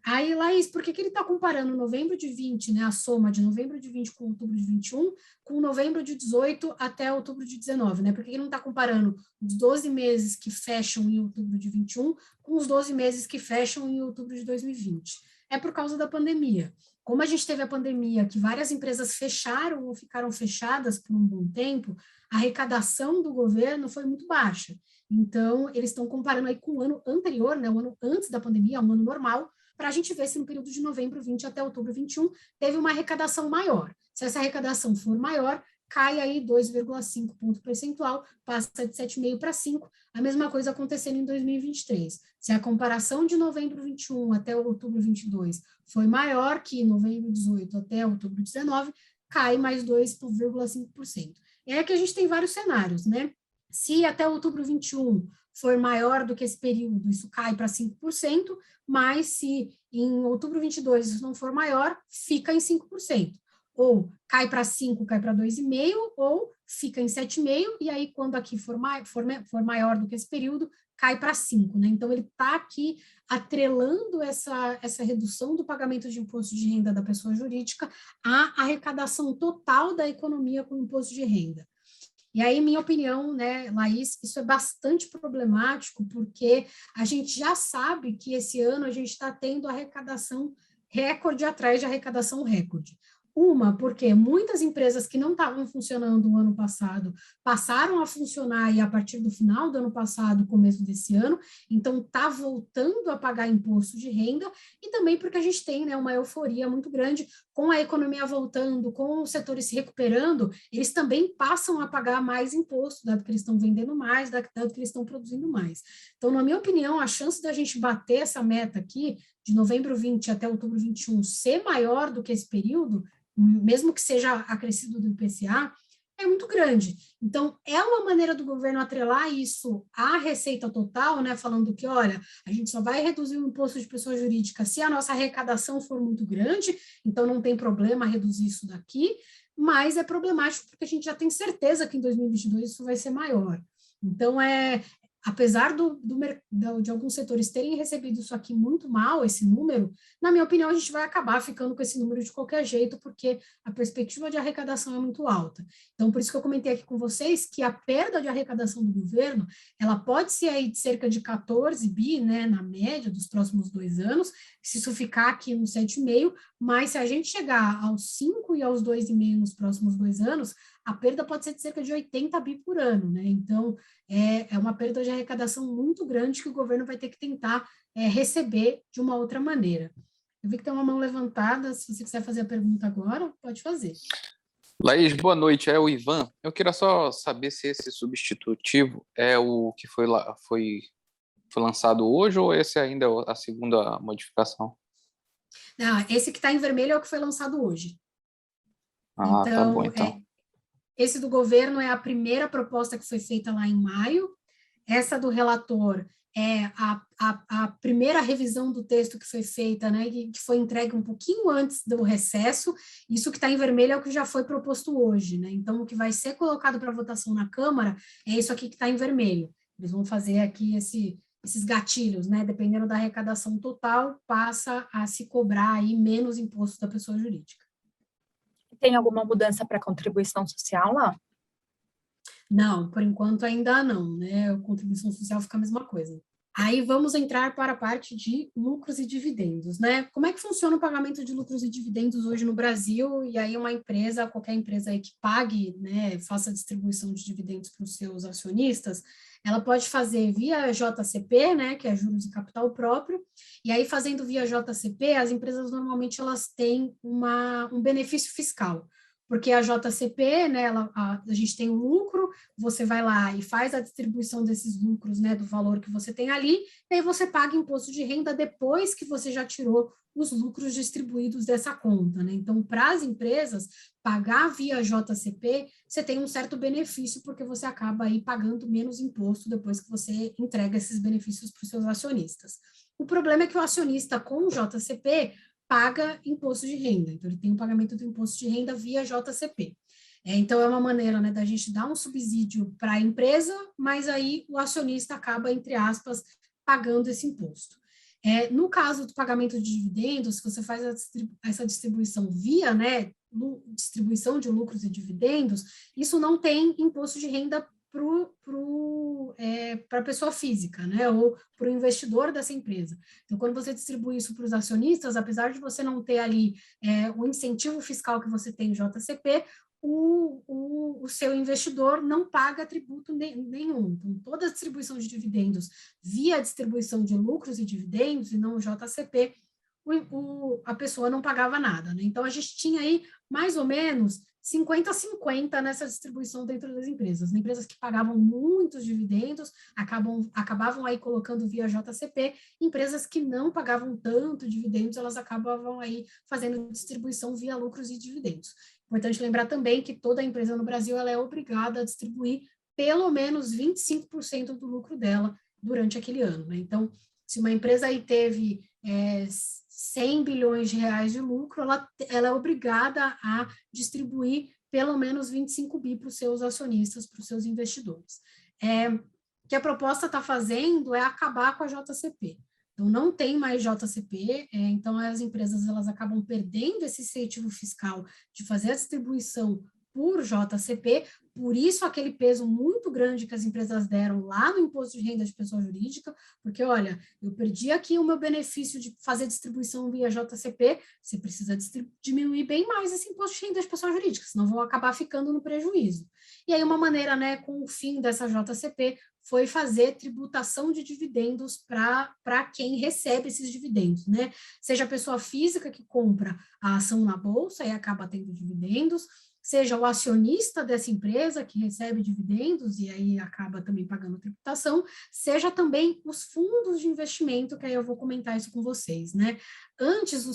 Aí, Laís, por que ele está comparando novembro de 20, né, a soma de novembro de 20 com outubro de 21, com novembro de 18 até outubro de 19, né? Por que ele não está comparando os 12 meses que fecham em outubro de 21 com os 12 meses que fecham em outubro de 2020? É por causa da pandemia. Como a gente teve a pandemia, que várias empresas fecharam ou ficaram fechadas por um bom tempo, a arrecadação do governo foi muito baixa. Então, eles estão comparando aí com o ano anterior, né, o ano antes da pandemia, um ano normal, para a gente ver se no período de novembro 20 até outubro 21 teve uma arrecadação maior. Se essa arrecadação for maior, cai aí 2,5 ponto percentual, passa de 7,5 para 5, a mesma coisa acontecendo em 2023. Se a comparação de novembro 21 até outubro 22 foi maior que novembro 18 até outubro 19, cai mais 2,5%. É que a gente tem vários cenários, né? Se até outubro 21 for maior do que esse período, isso cai para 5%, mas se em outubro 22 isso não for maior, fica em 5%. ou cai para 5, cai para 2,5, ou fica em 7,5, e aí quando aqui for maior do que esse período, cai para 5, né? Então, ele está aqui atrelando essa redução do pagamento de imposto de renda da pessoa jurídica à arrecadação total da economia com imposto de renda. E aí, minha opinião, né, Laís, isso é bastante problemático, porque a gente já sabe que esse ano a gente está tendo arrecadação recorde atrás de arrecadação recorde. Uma, porque muitas empresas que não estavam funcionando no ano passado passaram a funcionar aí a partir do final do ano passado, começo desse ano, então está voltando a pagar imposto de renda, e também porque a gente tem, né, uma euforia muito grande com a economia voltando, com os setores se recuperando, eles também passam a pagar mais imposto, dado que eles estão vendendo mais, dado que eles estão produzindo mais. Então, na minha opinião, a chance da gente bater essa meta aqui, de novembro 20 até outubro 21, ser maior do que esse período, mesmo que seja acrescido do IPCA, é muito grande. Então, é uma maneira do governo atrelar isso à receita total, né, falando que, olha, a gente só vai reduzir o imposto de pessoa jurídica se a nossa arrecadação for muito grande, então não tem problema reduzir isso daqui, mas é problemático porque a gente já tem certeza que em 2022 isso vai ser maior. Então, apesar de alguns setores terem recebido isso aqui muito mal, esse número, na minha opinião, a gente vai acabar ficando com esse número de qualquer jeito, porque a perspectiva de arrecadação é muito alta. Então, por isso que eu comentei aqui com vocês que a perda de arrecadação do governo, ela pode ser aí de cerca de 14 bi, né, na média dos próximos 2 anos, se isso ficar aqui no 7,5, mas se a gente chegar aos 5 e aos 2,5 nos próximos 2 anos, a perda pode ser de cerca de 80 bi por ano, né? Então, é uma perda de arrecadação muito grande que o governo vai ter que tentar receber de uma outra maneira. Eu vi que tem uma mão levantada, se você quiser fazer a pergunta agora, pode fazer. Laís, boa noite, é o Ivan. Eu queria só saber se esse substitutivo é o que foi lançado hoje ou esse ainda é a segunda modificação? Não, esse que está em vermelho é o que foi lançado hoje. Ah, então, tá bom, então. Esse do governo é a primeira proposta que foi feita lá em maio. Essa do relator é a primeira revisão do texto que foi feita, né, que foi entregue um pouquinho antes do recesso. Isso que está em vermelho é o que já foi proposto hoje, né? Então, o que vai ser colocado para votação na Câmara é isso aqui que está em vermelho. Eles vão fazer aqui esses gatilhos, né? Dependendo da arrecadação total, passa a se cobrar aí menos imposto da pessoa jurídica. Tem alguma mudança para contribuição social lá? Não, por enquanto ainda não, né? A contribuição social fica a mesma coisa. Aí vamos entrar para a parte de lucros e dividendos, né? Como é que funciona o pagamento de lucros e dividendos hoje no Brasil? E aí uma empresa, qualquer empresa aí que pague, né, faça distribuição de dividendos para os seus acionistas, ela pode fazer via JCP, né, que é juros e capital próprio, e aí fazendo via JCP, as empresas normalmente elas têm um benefício fiscal, porque a JCP, né, a gente tem um lucro, você vai lá e faz a distribuição desses lucros, né, do valor que você tem ali, e aí você paga imposto de renda depois que você já tirou os lucros distribuídos dessa conta, né? Então, para as empresas, pagar via JCP, você tem um certo benefício, porque você acaba aí pagando menos imposto depois que você entrega esses benefícios para os seus acionistas. O problema é que o acionista com o JCP paga imposto de renda, então ele tem o pagamento do imposto de renda via JCP. Então, é uma maneira, né, da gente dar um subsídio para a empresa, mas aí o acionista acaba, entre aspas, pagando esse imposto. No caso do pagamento de dividendos, se você faz essa distribuição via, né, distribuição de lucros e dividendos, isso não tem imposto de renda para a pessoa física, né, ou para o investidor dessa empresa. Então, quando você distribui isso para os acionistas, apesar de você não ter ali o incentivo fiscal que você tem em JCP, o seu investidor não paga tributo nenhum. Então, toda a distribuição de dividendos via distribuição de lucros e dividendos, e não o JCP, a pessoa não pagava nada, né? Então, a gente tinha aí mais ou menos 50-50 nessa distribuição dentro das empresas. Empresas que pagavam muitos dividendos acabavam aí colocando via JCP, empresas que não pagavam tanto dividendos, elas acabavam aí fazendo distribuição via lucros e dividendos. Importante lembrar também que toda empresa no Brasil ela é obrigada a distribuir pelo menos 25% do lucro dela durante aquele ano, né? Então, Se uma empresa aí teve 100 bilhões de reais de lucro, ela é obrigada a distribuir pelo menos 25 bi para os seus acionistas, para os seus investidores. O que a proposta está fazendo é acabar com a JCP. Então, não tem mais JCP, então as empresas elas acabam perdendo esse incentivo fiscal de fazer a distribuição por JCP, por isso aquele peso muito grande que as empresas deram lá no imposto de renda de pessoa jurídica, porque, olha, eu perdi aqui o meu benefício de fazer distribuição via JCP, você precisa diminuir bem mais esse imposto de renda de pessoa jurídica, senão vão acabar ficando no prejuízo. E aí uma maneira, né, com o fim dessa JCP, foi fazer tributação de dividendos para quem recebe esses dividendos, né? Seja a pessoa física que compra a ação na bolsa e acaba tendo dividendos, seja o acionista dessa empresa que recebe dividendos e aí acaba também pagando tributação, seja também os fundos de investimento, que aí eu vou comentar isso com vocês, né? Antes,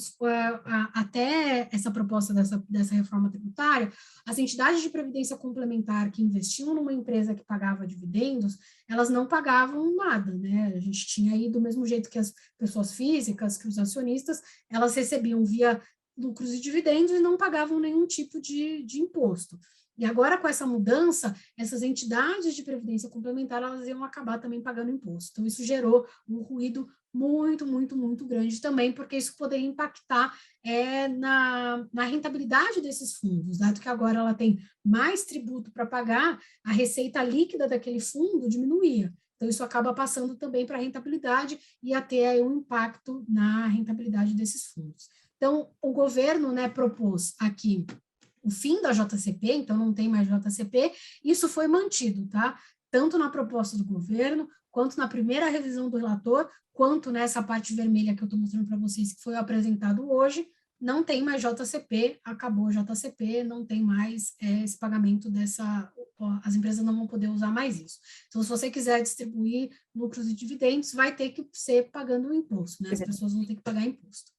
até essa proposta dessa reforma tributária, as entidades de previdência complementar que investiam numa empresa que pagava dividendos, elas não pagavam nada, né? A gente tinha aí, do mesmo jeito que as pessoas físicas, que os acionistas, elas recebiam via lucros e dividendos e não pagavam nenhum tipo de imposto. E agora, com essa mudança, essas entidades de previdência complementar, elas iam acabar também pagando imposto. Então, isso gerou um ruído muito, muito, muito grande também, porque isso poderia impactar na rentabilidade desses fundos, dado que agora ela tem mais tributo para pagar, a receita líquida daquele fundo diminuía. Então, isso acaba passando também para a rentabilidade e a ter aí um impacto na rentabilidade desses fundos. Então, o governo, né, propôs aqui o fim da JCP, então não tem mais JCP, isso foi mantido, tá? Tanto na proposta do governo, quanto na primeira revisão do relator, quanto nessa parte vermelha que eu estou mostrando para vocês, que foi apresentado hoje, não tem mais JCP, acabou a JCP, não tem mais esse pagamento as empresas não vão poder usar mais isso. Então, se você quiser distribuir lucros e dividendos, vai ter que ser pagando o imposto, né? As pessoas vão ter que pagar imposto.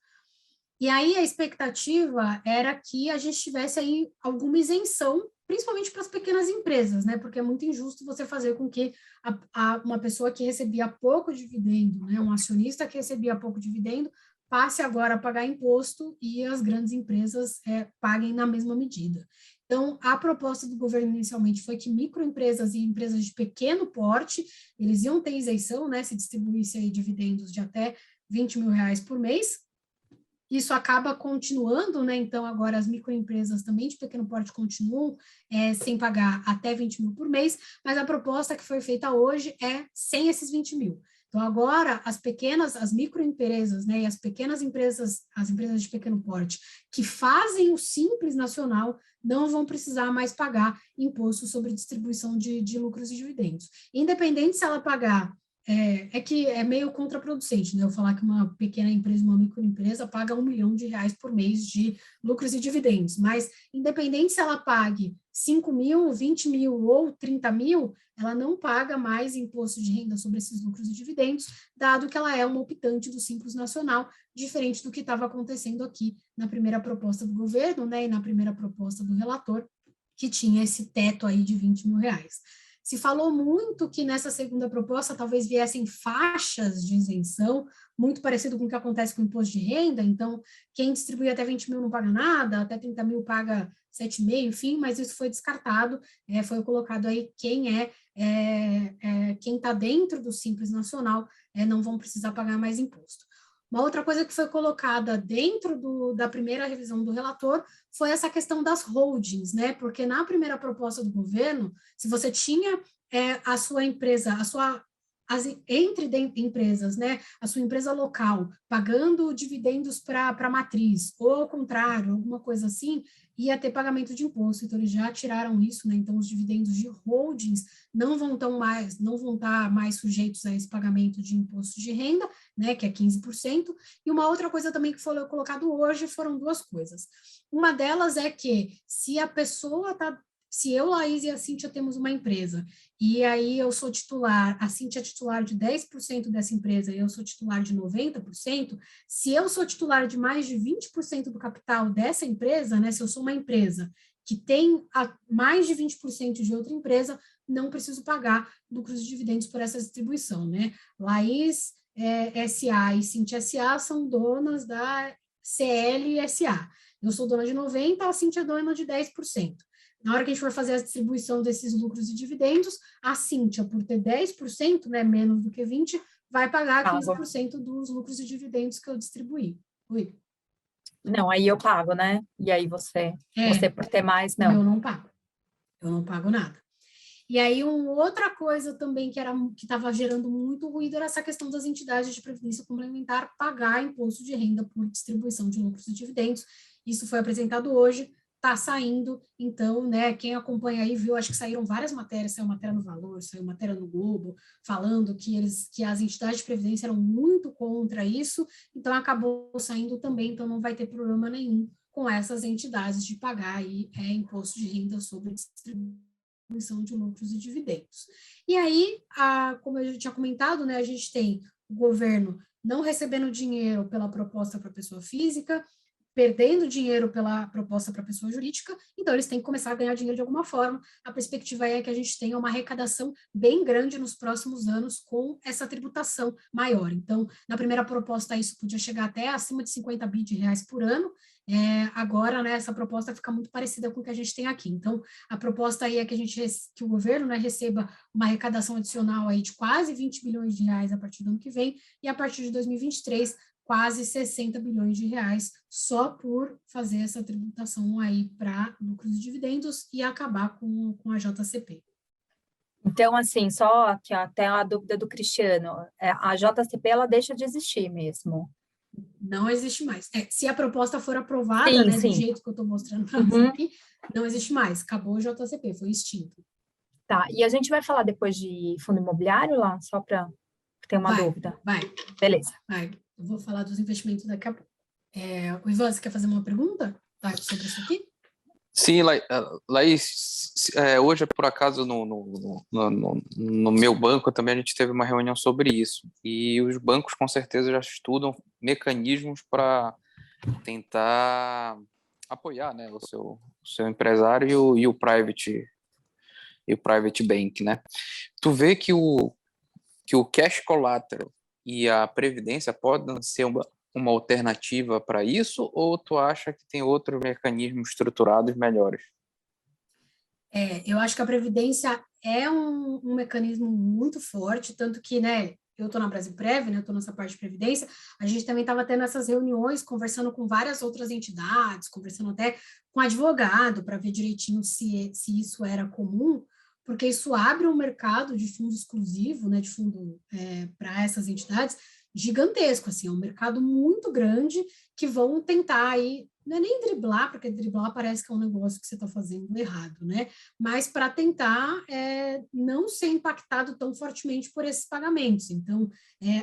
E aí a expectativa era que a gente tivesse aí alguma isenção, principalmente para as pequenas empresas, né? Porque é muito injusto você fazer com que uma pessoa que recebia pouco dividendo, né? Um acionista que recebia pouco dividendo, passe agora a pagar imposto e as grandes empresas paguem na mesma medida. Então, a proposta do governo inicialmente foi que microempresas e empresas de pequeno porte, eles iam ter isenção, né? Se distribuísse aí dividendos de até 20 mil reais por mês. Isso acaba continuando, né? Então, agora as microempresas também de pequeno porte continuam sem pagar até 20 mil por mês, mas a proposta que foi feita hoje é sem esses 20 mil. Então, agora, as microempresas, né, e as pequenas empresas, as empresas de pequeno porte, que fazem o Simples Nacional, não vão precisar mais pagar imposto sobre distribuição de lucros e dividendos. Independente se ela pagar que é meio contraproducente, né? Eu falar que uma pequena empresa, uma microempresa, paga R$1 milhão por mês de lucros e dividendos, mas independente se ela pague 5 mil, 20 mil ou 30 mil, ela não paga mais imposto de renda sobre esses lucros e dividendos, dado que ela é uma optante do Simples Nacional, diferente do que estava acontecendo aqui na primeira proposta do governo, né? E na primeira proposta do relator, que tinha esse teto aí de 20 mil reais. Se falou muito que nessa segunda proposta talvez viessem faixas de isenção, muito parecido com o que acontece com o imposto de renda, então quem distribui até 20 mil não paga nada, até 30 mil paga 7,5, enfim, mas isso foi descartado, foi colocado aí quem está dentro do Simples Nacional, não vão precisar pagar mais imposto. Uma outra coisa que foi colocada dentro da primeira revisão do relator foi essa questão das holdings, né? Porque na primeira proposta do governo, se você tinha a sua empresa, entre empresas, né? A sua empresa local pagando dividendos para a matriz, ou ao contrário, alguma coisa assim, ia ter pagamento de imposto. Então, eles já tiraram isso, né? Então, os dividendos de holdings não vão estar mais sujeitos a esse pagamento de imposto de renda, né? Que é 15%. E uma outra coisa também que foi colocado hoje foram duas coisas. Uma delas é que se a pessoa está... Se eu, Laís e a Cíntia temos uma empresa, e aí eu sou titular, a Cíntia é titular de 10% dessa empresa e eu sou titular de 90%, se eu sou titular de mais de 20% do capital dessa empresa, né, se eu sou uma empresa que tem mais de 20% de outra empresa, não preciso pagar lucros e dividendos por essa distribuição, né? Laís SA e Cintia SA são donas da CLSA. Eu sou dona de 90%, a Cintia é dona de 10%. Na hora que a gente for fazer a distribuição desses lucros e dividendos, a Cintia, por ter 10%, né, menos do que 20%, vai pagar 15% dos lucros e dividendos que eu distribuí. Oi? Não, aí eu pago, né? E aí você por ter mais, não. Eu não pago. Eu não pago nada. E aí, outra coisa também que estava gerando muito ruído era essa questão das entidades de previdência complementar pagar imposto de renda por distribuição de lucros e dividendos. Isso foi apresentado hoje, está saindo, então, né, quem acompanha aí viu, acho que saíram várias matérias, saiu matéria no Valor, saiu matéria no Globo, falando que as entidades de previdência eram muito contra isso, então acabou saindo também, então não vai ter problema nenhum com essas entidades de pagar aí, imposto de renda sobre distribuição de lucros e dividendos. E aí, como eu já tinha comentado, né, a gente tem o governo não recebendo dinheiro pela proposta para pessoa física, perdendo dinheiro pela proposta para pessoa jurídica, então eles têm que começar a ganhar dinheiro de alguma forma. A perspectiva é que a gente tenha uma arrecadação bem grande nos próximos anos com essa tributação maior. Então, na primeira proposta, isso podia chegar até acima de 50 bi de reais por ano. Agora, né, essa proposta fica muito parecida com o que a gente tem aqui. Então, a proposta aí é que que o governo, né, receba uma arrecadação adicional aí de quase 20 bilhões de reais a partir do ano que vem, e a partir de 2023, quase 60 bilhões de reais só por fazer essa tributação aí para lucros e dividendos e acabar com a JCP. Então, assim, só aqui, até a dúvida do Cristiano, a JCP, ela deixa de existir mesmo? Não existe mais. Se a proposta for aprovada, sim. Do jeito que eu estou mostrando para você aqui, não existe mais. Acabou o JCP, foi extinto. Tá, e a gente vai falar depois de fundo imobiliário lá, só para ter uma dúvida? Vai. Beleza. Vai. Eu vou falar dos investimentos daqui a pouco. O Ivan, você quer fazer uma pergunta sobre isso aqui? Sim, Laís, hoje, por acaso, no meu banco também a gente teve uma reunião sobre isso, e os bancos com certeza já estudam mecanismos para tentar apoiar, né, o seu empresário e o private bank, né? Tu vê que o cash collateral e a previdência podem ser uma alternativa para isso, ou tu acha que tem outros mecanismos estruturados melhores? Eu acho que a previdência é um mecanismo muito forte, tanto que, né, eu estou na Brasilprev, né, eu estou nessa parte de previdência, a gente também estava tendo essas reuniões, conversando com várias outras entidades, conversando até com advogado, para ver direitinho se isso era comum, porque isso abre um mercado de fundo exclusivo, né, de fundo para essas entidades, gigantesco, assim, é um mercado muito grande que vão tentar aí, não é nem driblar, porque driblar parece que é um negócio que você está fazendo errado, né? Mas para tentar não ser impactado tão fortemente por esses pagamentos. Então,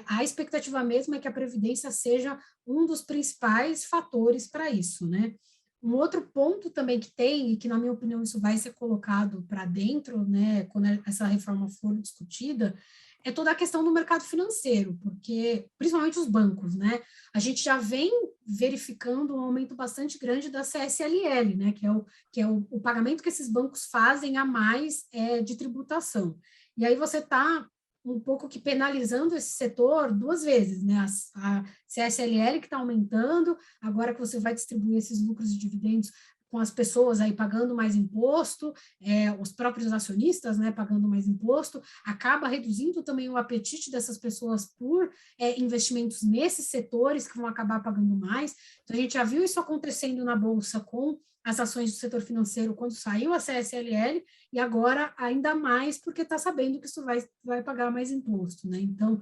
a expectativa mesmo é que a Previdência seja um dos principais fatores para isso, né? Um outro ponto também que tem, e que na minha opinião isso vai ser colocado para dentro, né, quando essa reforma for discutida, é toda a questão do mercado financeiro, porque, principalmente os bancos, né, a gente já vem verificando um aumento bastante grande da CSLL, né, que é o pagamento que esses bancos fazem a mais de tributação. E aí você está um pouco que penalizando esse setor duas vezes, né, a CSLL que está aumentando, agora que você vai distribuir esses lucros e dividendos com as pessoas aí pagando mais imposto, os próprios acionistas, né, pagando mais imposto, acaba reduzindo também o apetite dessas pessoas por investimentos nesses setores que vão acabar pagando mais. Então, a gente já viu isso acontecendo na Bolsa com as ações do setor financeiro quando saiu a CSLL, e agora ainda mais porque está sabendo que isso vai pagar mais imposto, né? Então,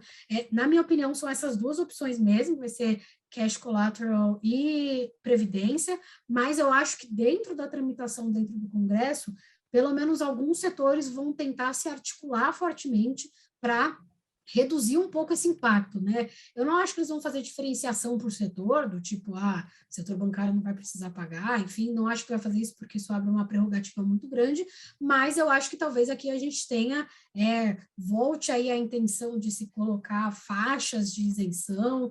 na minha opinião, são essas duas opções mesmo, vai ser cash collateral e previdência, mas eu acho que dentro da tramitação dentro do Congresso, pelo menos alguns setores vão tentar se articular fortemente para reduzir um pouco esse impacto, né? Eu não acho que eles vão fazer diferenciação por setor, do tipo, o setor bancário não vai precisar pagar, enfim, não acho que vai fazer isso porque isso abre uma prerrogativa muito grande, mas eu acho que talvez aqui a gente tenha, volte aí a intenção de se colocar faixas de isenção,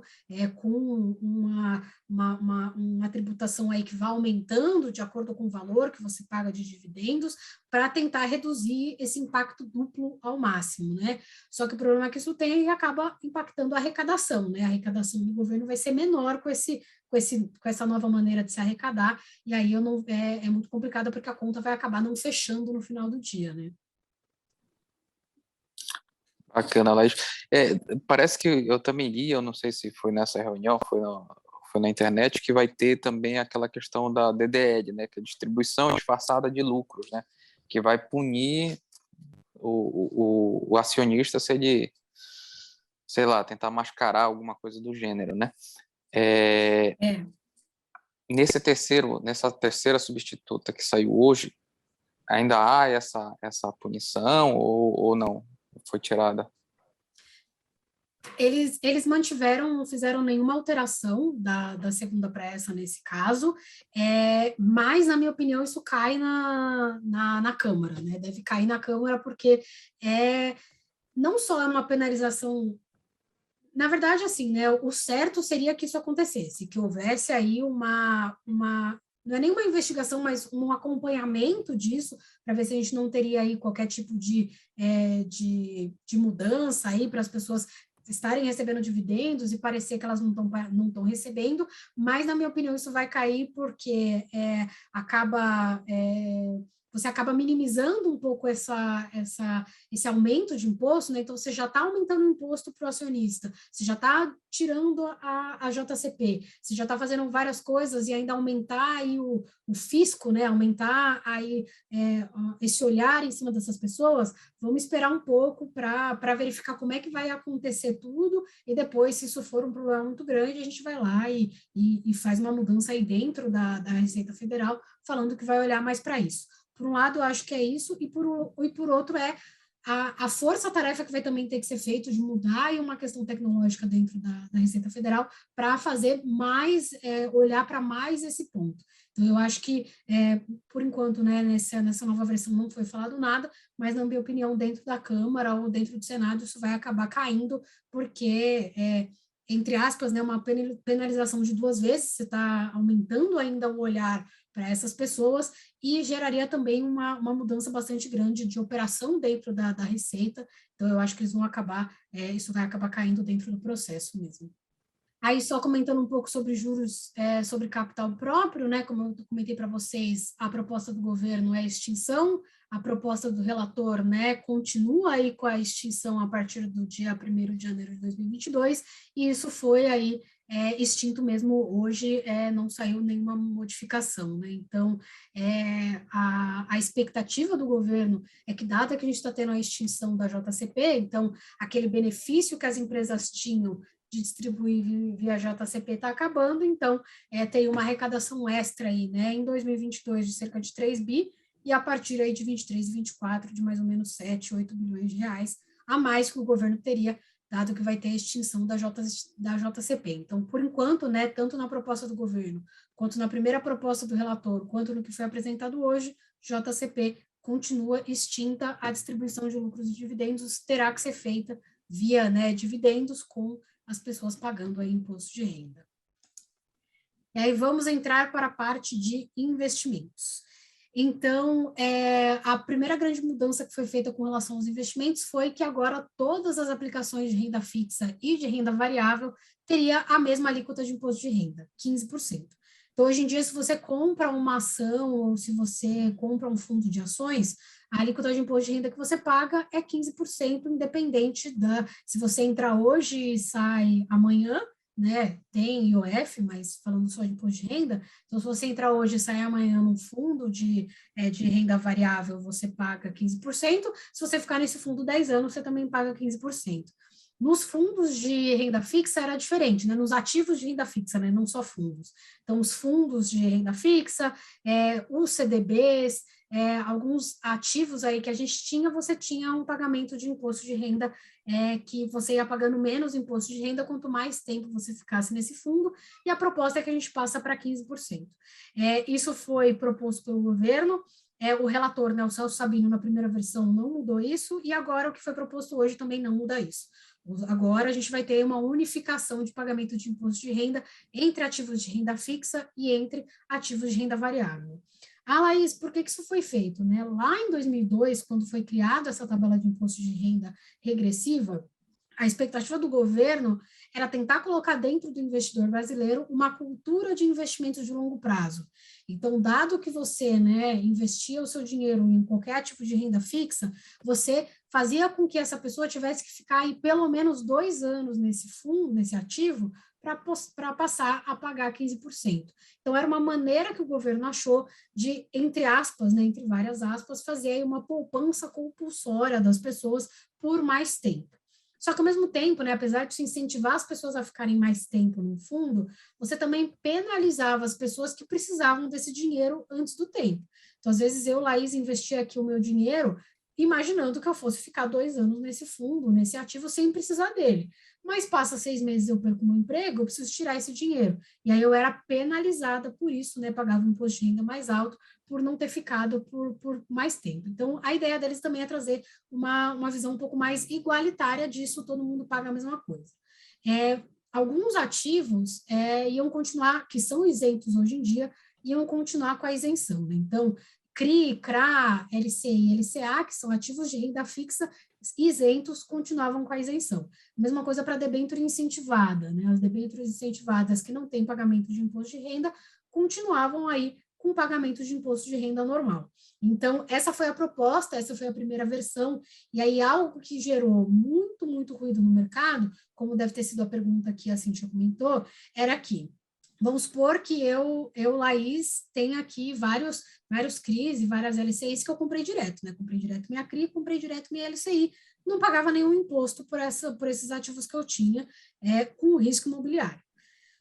com uma tributação aí que vai aumentando de acordo com o valor que você paga de dividendos, para tentar reduzir esse impacto duplo ao máximo, né? Só que o problema é que isso isso tem e acaba impactando a arrecadação, né? A arrecadação do governo vai ser menor com essa nova maneira de se arrecadar, e aí é muito complicado porque a conta vai acabar não fechando no final do dia, né? Bacana, Laís. Parece que eu também li, eu não sei se foi nessa reunião, foi na internet, que vai ter também aquela questão da DDL, né, que é distribuição disfarçada de lucros, né, que vai punir o acionista se ele, sei lá, tentar mascarar alguma coisa do gênero, né? Nessa terceira substituta que saiu hoje, ainda há essa punição ou não? Foi tirada? Eles mantiveram, não fizeram nenhuma alteração da segunda para essa nesse caso, mas, na minha opinião, isso cai na Câmara, né? Deve cair na Câmara porque não só é uma penalização. Na verdade, assim, né, o certo seria que isso acontecesse, que houvesse aí não é nenhuma investigação, mas um acompanhamento disso, para ver se a gente não teria aí qualquer tipo de mudança aí para as pessoas estarem recebendo dividendos e parecer que elas não estão recebendo, mas, na minha opinião, isso vai cair porque você acaba minimizando um pouco esse aumento de imposto, né? Então, você já está aumentando o imposto para o acionista, você já está tirando a JCP, você já está fazendo várias coisas e ainda aumentar aí o fisco, né? Aumentar aí esse olhar em cima dessas pessoas. Vamos esperar um pouco para verificar como é que vai acontecer tudo e depois, se isso for um problema muito grande, a gente vai lá e faz uma mudança aí dentro da Receita Federal, falando que vai olhar mais para isso. Por um lado, eu acho que é isso, e por outro a força-tarefa que vai também ter que ser feita de mudar e uma questão tecnológica dentro da Receita Federal para fazer mais, olhar para mais esse ponto. Então, eu acho que, por enquanto, né, nessa nova versão não foi falado nada, mas, na minha opinião, dentro da Câmara ou dentro do Senado, isso vai acabar caindo, porque, entre aspas, né, uma penalização de 2 vezes, você está aumentando ainda o olhar para essas pessoas e geraria também uma mudança bastante grande de operação dentro da Receita. Então, eu acho que eles vão acabar, isso vai acabar caindo dentro do processo mesmo. Aí, só comentando um pouco sobre juros, sobre capital próprio, né? Como eu comentei para vocês, a proposta do governo é a extinção, a proposta do relator, né, continua aí com a extinção a partir do dia 1º de janeiro de 2022, e isso foi aí extinto mesmo hoje, não saiu nenhuma modificação, né? Então, a expectativa do governo é que, dada que a gente está tendo a extinção da JCP, então, aquele benefício que as empresas tinham de distribuir via JCP está acabando, então tem uma arrecadação extra aí, né, em 2022 de cerca de 3 bi, e a partir aí de 23 e 24 de mais ou menos 7, 8 bilhões de reais a mais que o governo teria, dado que vai ter a extinção da JCP. Então, por enquanto, né, tanto na proposta do governo, quanto na primeira proposta do relator, quanto no que foi apresentado hoje, JCP continua extinta, a distribuição de lucros e dividendos terá que ser feita via, né, dividendos, com as pessoas pagando aí imposto de renda. E aí vamos entrar para a parte de investimentos. Então, a primeira grande mudança que foi feita com relação aos investimentos foi que agora todas as aplicações de renda fixa e de renda variável teria a mesma alíquota de imposto de renda, 15%. Então, hoje em dia, se você compra uma ação ou se você compra um fundo de ações, a alíquota de imposto de renda que você paga é 15%, independente se você entrar hoje e sai amanhã, né? Tem IOF, mas falando só de imposto de renda, então, se você entrar hoje e sair amanhã num fundo de renda variável, você paga 15%, se você ficar nesse fundo 10 anos, você também paga 15%. Nos fundos de renda fixa era diferente, né? Nos ativos de renda fixa, né? Não só fundos. Então, os fundos de renda fixa, os CDBs, alguns ativos aí que a gente tinha, você tinha um pagamento de imposto de renda que você ia pagando menos imposto de renda quanto mais tempo você ficasse nesse fundo, e a proposta é que a gente passa para 15%. Isso foi proposto pelo governo, o relator, né, o Celso Sabino, na primeira versão, não mudou isso, e agora o que foi proposto hoje também não muda isso. Agora a gente vai ter uma unificação de pagamento de imposto de renda entre ativos de renda fixa e entre ativos de renda variável. Laís, por que isso foi feito? Lá em 2002, quando foi criada essa tabela de imposto de renda regressiva, a expectativa do governo era tentar colocar dentro do investidor brasileiro uma cultura de investimentos de longo prazo. Então, dado que você, né, investia o seu dinheiro em qualquer tipo de renda fixa, você fazia com que essa pessoa tivesse que ficar aí pelo menos 2 anos nesse fundo, nesse ativo, para passar a pagar 15%. Então, era uma maneira que o governo achou de, entre aspas, né, entre várias aspas, fazer aí uma poupança compulsória das pessoas por mais tempo. Só que, ao mesmo tempo, né, apesar de incentivar as pessoas a ficarem mais tempo no fundo, você também penalizava as pessoas que precisavam desse dinheiro antes do tempo. Então, às vezes, eu, Laís, investia aqui o meu dinheiro imaginando que eu fosse ficar 2 anos nesse fundo, nesse ativo, sem precisar dele. Mas passa 6 meses, eu perco meu emprego, eu preciso tirar esse dinheiro. E aí eu era penalizada por isso, né, pagava um imposto de renda mais alto por não ter ficado por mais tempo. Então, a ideia deles também é trazer uma visão um pouco mais igualitária disso, todo mundo paga a mesma coisa. Alguns ativos iam continuar, que são isentos hoje em dia, iam continuar com a isenção, né? Então, CRI, CRA, LCI e LCA, que são ativos de renda fixa isentos, continuavam com a isenção. Mesma coisa para a debênture incentivada, né? As debêntures incentivadas que não têm pagamento de imposto de renda continuavam aí com pagamento de imposto de renda normal. Então, essa foi a proposta, essa foi a primeira versão, e aí algo que gerou muito, muito ruído no mercado, como deve ter sido a pergunta que a Cíntia comentou, era que, vamos supor que eu Laís, tenho aqui vários CRIs e várias LCIs que eu comprei direto, né? Comprei direto minha CRI, comprei direto minha LCI, não pagava nenhum imposto por esses ativos que eu tinha com risco imobiliário.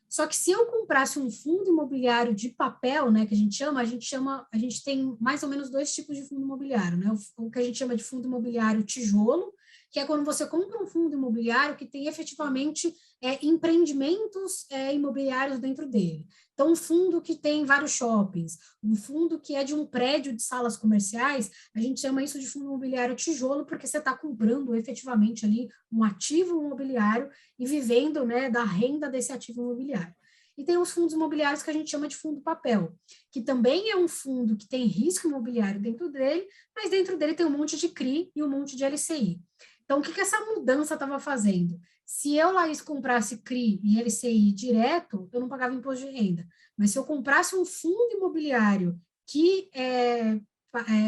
Só que se eu comprasse um fundo imobiliário de papel, né, que a gente tem mais ou menos 2 tipos de fundo imobiliário, né? O que a gente chama de fundo imobiliário tijolo, que é quando você compra um fundo imobiliário que tem efetivamente empreendimentos imobiliários dentro dele. Então, um fundo que tem vários shoppings, um fundo que é de um prédio de salas comerciais, a gente chama isso de fundo imobiliário tijolo, porque você está comprando efetivamente ali um ativo imobiliário e vivendo, né, da renda desse ativo imobiliário. E tem os fundos imobiliários que a gente chama de fundo papel, que também é um fundo que tem risco imobiliário dentro dele, mas dentro dele tem um monte de CRI e um monte de LCI. Então, o que essa mudança estava fazendo? Se eu, Laís, comprasse CRI e LCI direto, eu não pagava imposto de renda. Mas se eu comprasse um fundo imobiliário que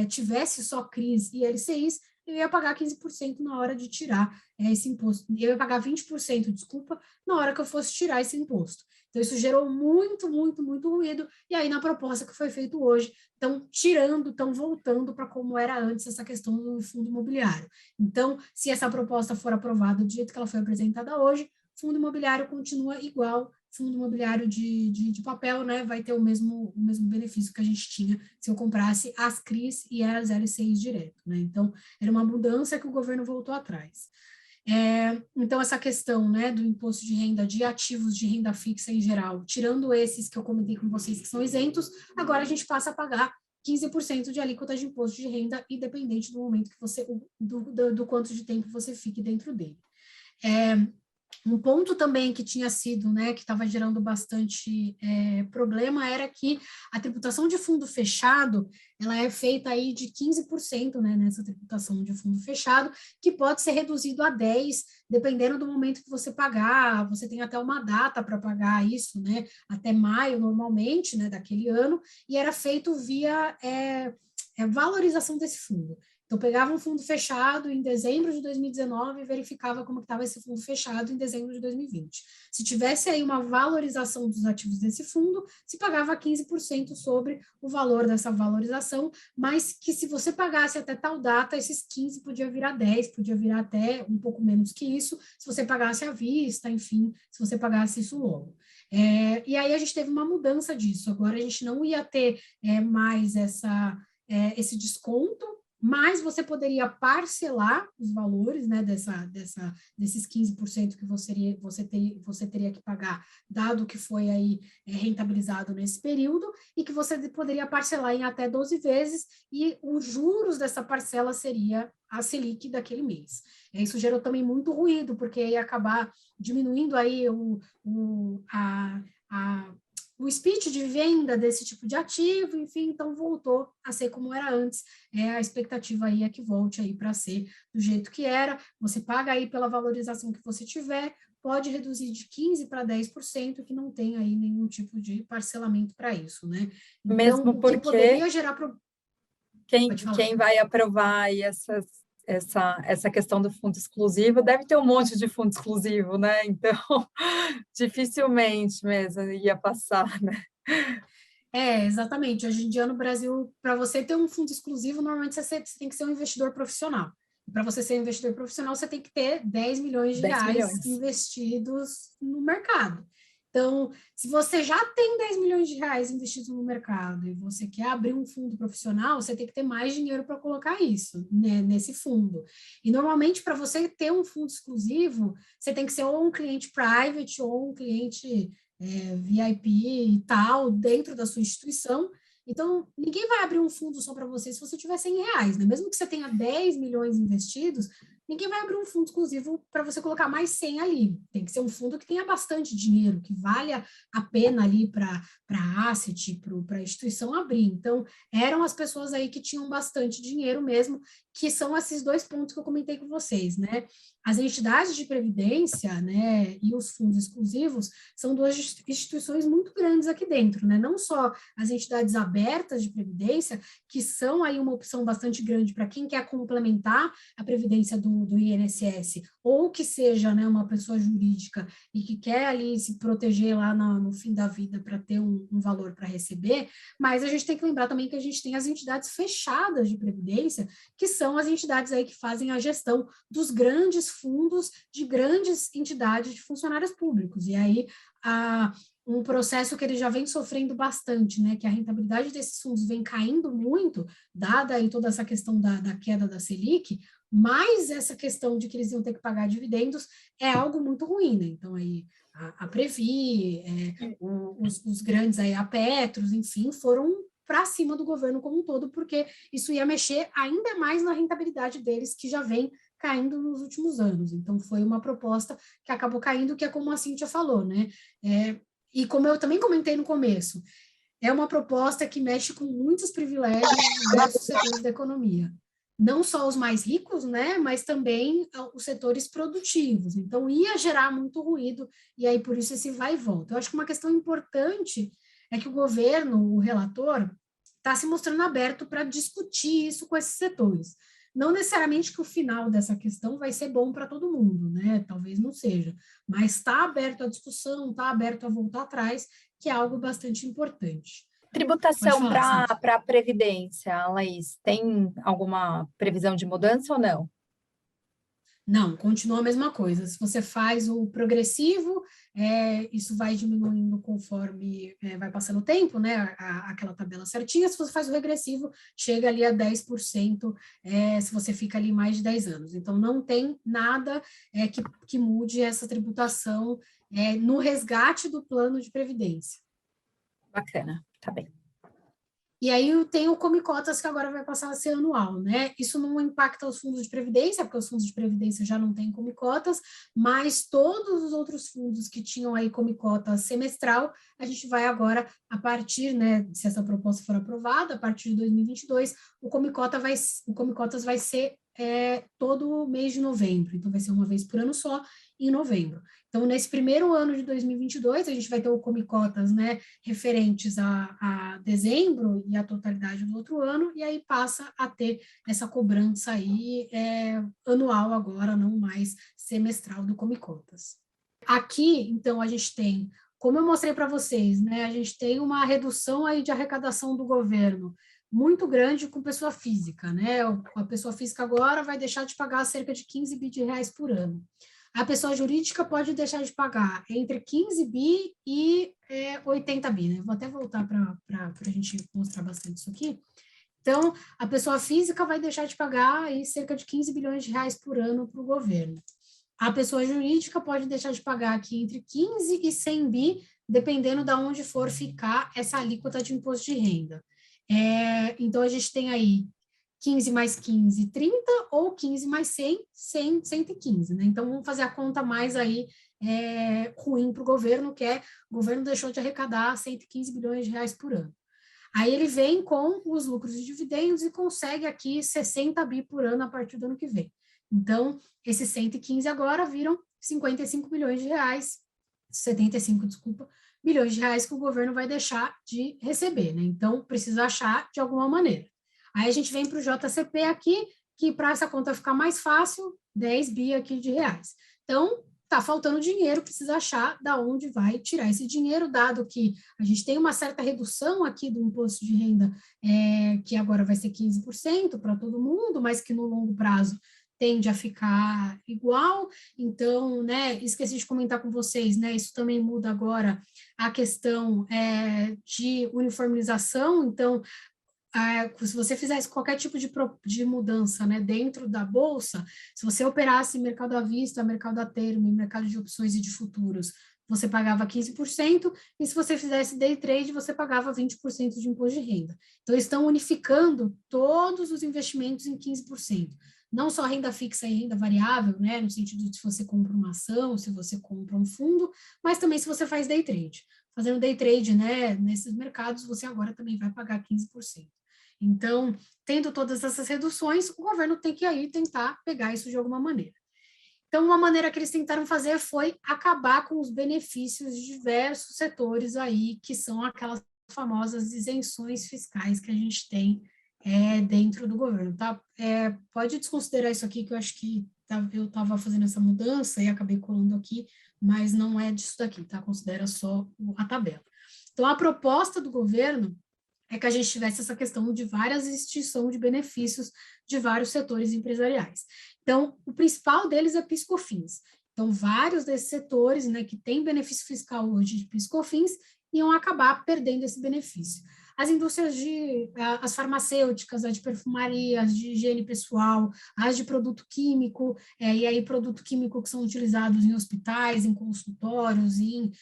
tivesse só CRIs e LCIs, eu ia pagar 15% na hora de tirar esse imposto. Eu ia pagar 20%, desculpa, na hora que eu fosse tirar esse imposto. Então, isso gerou muito, muito, muito ruído. E aí, na proposta que foi feita hoje, estão voltando para como era antes essa questão do fundo imobiliário. Então, se essa proposta for aprovada do jeito que ela foi apresentada hoje, fundo imobiliário continua igual, fundo imobiliário de papel, né, vai ter o mesmo benefício que a gente tinha se eu comprasse as CRIs e as LCIs direto, né? Então, era uma mudança que o governo voltou atrás. Então, essa questão, né, do imposto de renda de ativos de renda fixa em geral, tirando esses que eu comentei com vocês que são isentos, agora a gente passa a pagar 15% de alíquota de imposto de renda, independente do momento que você, do quanto de tempo você fique dentro dele. Um ponto também que tinha sido, né, que estava gerando bastante problema, era que a tributação de fundo fechado, ela é feita aí de 15%, né, nessa tributação de fundo fechado, que pode ser reduzido a 10%, dependendo do momento que você pagar, você tem até uma data para pagar isso, né, até maio, normalmente, né, daquele ano, e era feito via valorização desse fundo. Então, pegava um fundo fechado em dezembro de 2019 e verificava como estava esse fundo fechado em dezembro de 2020. Se tivesse aí uma valorização dos ativos desse fundo, se pagava 15% sobre o valor dessa valorização, mas que se você pagasse até tal data, esses 15 podia virar 10, podia virar até um pouco menos que isso, se você pagasse à vista, enfim, se você pagasse isso logo. E aí a gente teve uma mudança disso, agora a gente não ia ter mais esse desconto, mas você poderia parcelar os valores, né, desses 15% que você teria que pagar, dado que foi aí rentabilizado nesse período, e que você poderia parcelar em até 12 vezes, e os juros dessa parcela seria a Selic daquele mês. Isso gerou também muito ruído, porque ia acabar diminuindo aí o speech de venda desse tipo de ativo, enfim, então voltou a ser como era antes. A expectativa aí é que volte aí para ser do jeito que era. Você paga aí pela valorização que você tiver, pode reduzir de 15% para 10%, que não tem aí nenhum tipo de parcelamento para isso, né? Então, Mesmo o que porque poderia gerar... quem vai aprovar aí essa questão do fundo exclusivo deve ter um monte de fundo exclusivo, né? Então, dificilmente mesmo ia passar, né? Exatamente. Hoje em dia, no Brasil, para você ter um fundo exclusivo, normalmente você tem que ser um investidor profissional. Para você ser um investidor profissional, você tem que ter 10 milhões de 10 reais milhões. investidos no mercado. Então, se você já tem 10 milhões de reais investidos no mercado e você quer abrir um fundo profissional, você tem que ter mais dinheiro para colocar isso, né, nesse fundo. E, normalmente, para você ter um fundo exclusivo, você tem que ser ou um cliente private ou um cliente VIP e tal, dentro da sua instituição. Então, ninguém vai abrir um fundo só para você se você tiver 100 reais, né? Mesmo que você tenha 10 milhões investidos, ninguém vai abrir um fundo exclusivo para você colocar mais 100 ali. Tem que ser um fundo que tenha bastante dinheiro, que valha a pena ali para a asset, para a instituição abrir. Então, eram as pessoas aí que tinham bastante dinheiro mesmo, que são esses dois pontos que eu comentei com vocês, né? As entidades de previdência, né, e os fundos exclusivos são duas instituições muito grandes aqui dentro, né? Não só as entidades abertas de previdência, que são aí uma opção bastante grande para quem quer complementar a previdência do INSS, ou que seja, né, uma pessoa jurídica e que quer ali se proteger lá no fim da vida para ter um valor para receber, mas a gente tem que lembrar também que a gente tem as entidades fechadas de previdência, que são as entidades aí que fazem a gestão dos grandes fundos de grandes entidades de funcionários públicos. E aí, um processo que ele já vem sofrendo bastante, né, que a rentabilidade desses fundos vem caindo muito, dada aí toda essa questão da queda da Selic, mas essa questão de que eles iam ter que pagar dividendos é algo muito ruim, né? Então, aí, a Previ, os grandes aí, a Petros, enfim, foram para cima do governo como um todo, porque isso ia mexer ainda mais na rentabilidade deles, que já vem caindo nos últimos anos. Então, foi uma proposta que acabou caindo, que é como a Cíntia falou, né? E como eu também comentei no começo, é uma proposta que mexe com muitos privilégios de diversos setores da economia. Não só os mais ricos, né, mas também os setores produtivos. Então, ia gerar muito ruído, e aí por isso esse vai e volta. Eu acho que uma questão importante é que o governo, o relator, está se mostrando aberto para discutir isso com esses setores. Não necessariamente que o final dessa questão vai ser bom para todo mundo, né? Talvez não seja, mas está aberto à discussão, está aberto a voltar atrás, que é algo bastante importante. Tributação para a Previdência, Laís, tem alguma previsão de mudança ou não? Não, continua a mesma coisa. Se você faz o progressivo, isso vai diminuindo conforme vai passando o tempo, né? Aquela tabela certinha. Se você faz o regressivo, chega ali a 10%, se você fica ali mais de 10 anos. Então, não tem nada que mude essa tributação no resgate do plano de previdência. Bacana, tá bem. E aí tem o Come Cotas, que agora vai passar a ser anual, né? Isso não impacta os fundos de previdência, porque os fundos de previdência já não têm Come Cotas, mas todos os outros fundos que tinham aí Come Cota semestral, a gente vai agora, a partir, né, se essa proposta for aprovada, a partir de 2022, o Come Cotas vai ser todo mês de novembro, então vai ser uma vez por ano só, em novembro. Então, nesse primeiro ano de 2022, a gente vai ter o Come Cotas, né, referentes a dezembro e a totalidade do outro ano, e aí passa a ter essa cobrança aí anual agora, não mais semestral do Come Cotas. Aqui, então, a gente tem, como eu mostrei para vocês, né, a gente tem uma redução aí de arrecadação do governo muito grande com pessoa física, né? A pessoa física agora vai deixar de pagar cerca de 15 bi de reais por ano. A pessoa jurídica pode deixar de pagar entre 15 bi e 80 bi, né? Vou até voltar para a gente mostrar bastante isso aqui. Então, a pessoa física vai deixar de pagar aí cerca de 15 bilhões de reais por ano para o governo. A pessoa jurídica pode deixar de pagar aqui entre 15 e 100 bi, dependendo de onde for ficar essa alíquota de imposto de renda. Então, a gente tem aí 15 mais 15, 30, ou 15 mais 100, 100, 115, né? Então, vamos fazer a conta mais aí ruim para o governo, que é o governo deixou de arrecadar 115 bilhões de reais por ano. Aí ele vem com os lucros e dividendos e consegue aqui 60 bi por ano a partir do ano que vem. Então, esses 115 agora viram 55 bilhões de reais, 75, desculpa, bilhões de reais que o governo vai deixar de receber, né? Então, precisa achar de alguma maneira. Aí a gente vem para o JCP aqui, que para essa conta ficar mais fácil, 10 bi aqui de reais. Então, tá faltando dinheiro, precisa achar da onde vai tirar esse dinheiro, dado que a gente tem uma certa redução aqui do imposto de renda, que agora vai ser 15% para todo mundo, mas que no longo prazo tende a ficar igual. Então, né, esqueci de comentar com vocês, né, isso também muda agora a questão de uniformização. Então, se você fizesse qualquer tipo de mudança, né, dentro da bolsa, se você operasse mercado à vista, mercado a termo, mercado de opções e de futuros, você pagava 15%, e se você fizesse day trade, você pagava 20% de imposto de renda. Então, estão unificando todos os investimentos em 15%. Não só renda fixa e renda variável, né, no sentido de se você compra uma ação, se você compra um fundo, mas também se você faz day trade. Fazendo day trade, né, nesses mercados, você agora também vai pagar 15%. Então, tendo todas essas reduções, o governo tem que aí tentar pegar isso de alguma maneira. Então, uma maneira que eles tentaram fazer foi acabar com os benefícios de diversos setores aí, que são aquelas famosas isenções fiscais que a gente tem dentro do governo, tá? Pode desconsiderar isso aqui, que eu acho que eu estava fazendo essa mudança e acabei colando aqui, mas não é disso daqui, tá? Considera só a tabela. Então, a proposta do governo é que a gente tivesse essa questão de várias extinção de benefícios de vários setores empresariais. Então, o principal deles é PIS/COFINS. Então, vários desses setores, né, que têm benefício fiscal hoje de PIS/COFINS, iam acabar perdendo esse benefício. As indústrias as farmacêuticas, as de perfumaria, as de higiene pessoal, as de produto químico, e aí produto químico que são utilizados em hospitais, em consultórios, em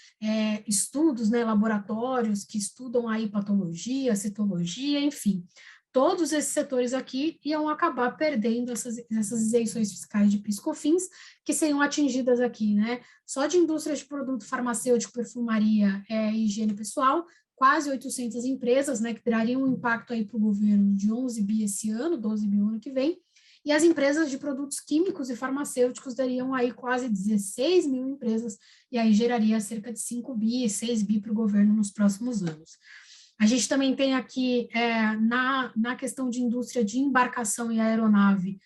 estudos, né, laboratórios que estudam aí patologia, citologia, enfim. Todos esses setores aqui iam acabar perdendo essas isenções fiscais de PIS/COFINS, que seriam atingidas aqui, né? Só de indústrias de produto farmacêutico, perfumaria e higiene pessoal, quase 800 empresas, né, que trariam um impacto aí para o governo de 11 bi esse ano, 12 bi o ano que vem, e as empresas de produtos químicos e farmacêuticos dariam aí quase 16 mil empresas, e aí geraria cerca de 5 bi, 6 bi para o governo nos próximos anos. A gente também tem aqui, na questão de indústria de embarcação e aeronave,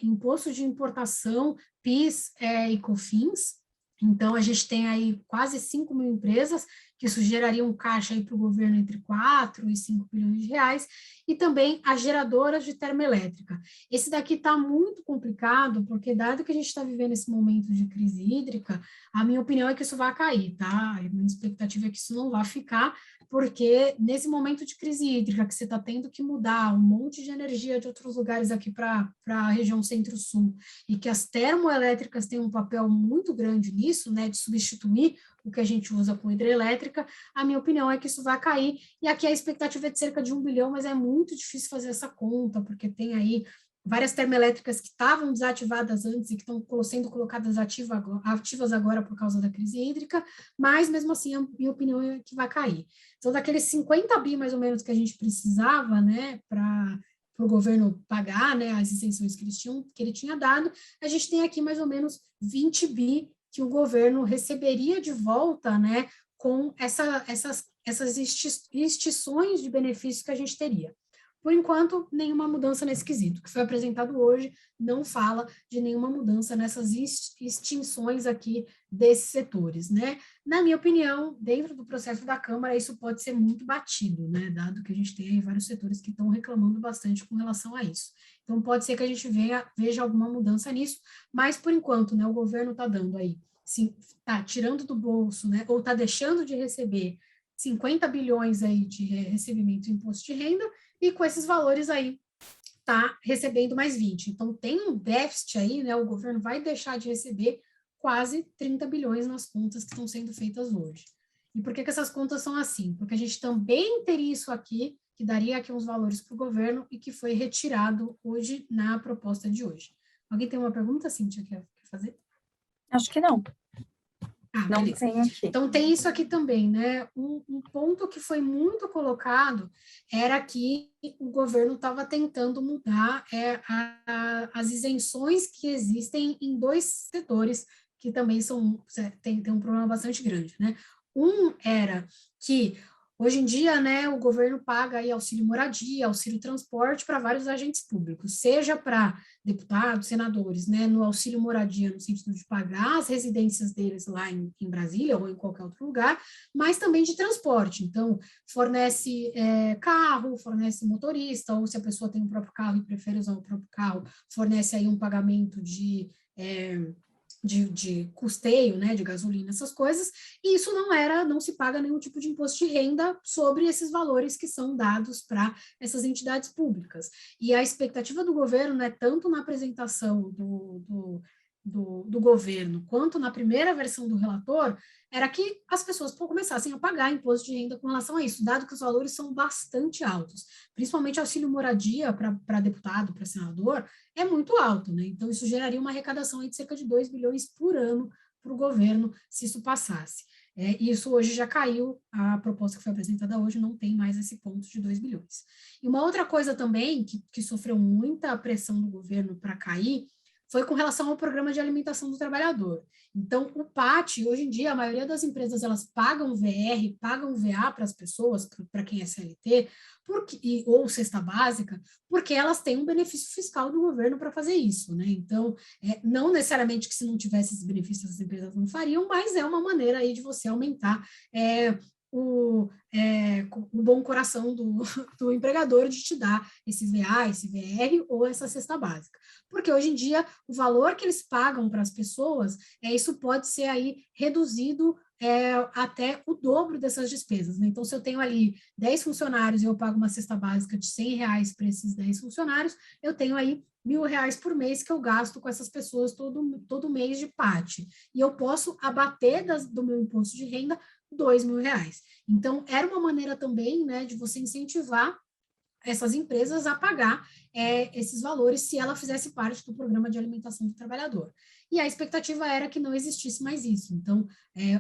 imposto de importação, PIS e COFINS. Então, a gente tem aí quase 5 mil empresas, que isso geraria um caixa para o governo entre 4 e 5 bilhões de reais, e também as geradoras de termoelétrica. Esse daqui está muito complicado, porque dado que a gente está vivendo esse momento de crise hídrica, a minha opinião é que isso vai cair, tá? A minha expectativa é que isso não vai ficar, porque nesse momento de crise hídrica, que você está tendo que mudar um monte de energia de outros lugares aqui para a região centro-sul, e que as termoelétricas têm um papel muito grande nisso, né, de substituir o que a gente usa com hidrelétrica, a minha opinião é que isso vai cair, e aqui a expectativa é de cerca de 1 bilhão, mas é muito difícil fazer essa conta, porque tem aí várias termoelétricas que estavam desativadas antes e que estão sendo colocadas ativas agora por causa da crise hídrica, mas mesmo assim a minha opinião é que vai cair. Então, daqueles 50 bi mais ou menos que a gente precisava, né, para o governo pagar, né, as isenções que ele tinha dado, a gente tem aqui mais ou menos 20 bi que o governo receberia de volta, né, com essas extinções de benefícios que a gente teria. Por enquanto, nenhuma mudança nesse quesito. O que foi apresentado hoje não fala de nenhuma mudança nessas extinções aqui desses setores, né? Na minha opinião, dentro do processo da Câmara, isso pode ser muito batido, né? Dado que a gente tem aí vários setores que estão reclamando bastante com relação a isso. Então, pode ser que a gente veja alguma mudança nisso, mas, por enquanto, né, o governo está dando aí, está tirando do bolso, né, ou está deixando de receber 50 bilhões aí de recebimento de imposto de renda, e com esses valores aí está recebendo mais 20. Então, tem um déficit aí, né? O governo vai deixar de receber quase 30 bilhões nas contas que estão sendo feitas hoje. E por que essas contas são assim? Porque a gente também teria isso aqui que daria aqui uns valores para o governo e que foi retirado hoje na proposta de hoje. Alguém tem uma pergunta, Cíntia, quer fazer? Acho que não. Não Beleza. tem aqui. Então, tem isso aqui também, né? Um ponto que foi muito colocado era que o governo estava tentando mudar as isenções que existem em dois setores que também tem um problema bastante grande, né? Um era que hoje em dia, né, o governo paga aí auxílio moradia, auxílio transporte para vários agentes públicos, seja para deputados, senadores, né, no auxílio moradia, no sentido de pagar as residências deles lá em Brasília ou em qualquer outro lugar, mas também de transporte. Então, fornece carro, fornece motorista, ou se a pessoa tem o próprio carro e prefere usar o próprio carro, fornece aí um pagamento de custeio, né, de gasolina, essas coisas, e isso não se paga nenhum tipo de imposto de renda sobre esses valores que são dados para essas entidades públicas. E a expectativa do governo, né, tanto na apresentação do governo, quanto na primeira versão do relator, era que as pessoas começassem a pagar imposto de renda com relação a isso, dado que os valores são bastante altos, principalmente auxílio moradia para deputado, para senador, é muito alto, né? Então, isso geraria uma arrecadação aí de cerca de 2 bilhões por ano para o governo, se isso passasse. E isso hoje já caiu, a proposta que foi apresentada hoje não tem mais esse ponto de 2 bilhões. E uma outra coisa também, que sofreu muita pressão do governo para cair, foi com relação ao programa de alimentação do trabalhador. Então, o PAT, hoje em dia, a maioria das empresas, elas pagam VR, pagam VA para as pessoas, para quem é CLT, ou cesta básica, porque elas têm um benefício fiscal do governo para fazer isso, né? Então, não necessariamente que se não tivesse esses benefícios as empresas não fariam, mas é uma maneira aí de você aumentar o bom coração do empregador de te dar esse VA, esse VR ou essa cesta básica. Porque hoje em dia, o valor que eles pagam para as pessoas, isso pode ser aí reduzido até o dobro dessas despesas, né? Então, se eu tenho ali 10 funcionários e eu pago uma cesta básica de R$100 para esses 10 funcionários, eu tenho aí R$1.000 por mês que eu gasto com essas pessoas todo mês de PAT. E eu posso abater do meu imposto de renda R$2.000. Então, era uma maneira também, né, de você incentivar essas empresas a pagar esses valores se ela fizesse parte do programa de alimentação do trabalhador. E a expectativa era que não existisse mais isso. Então,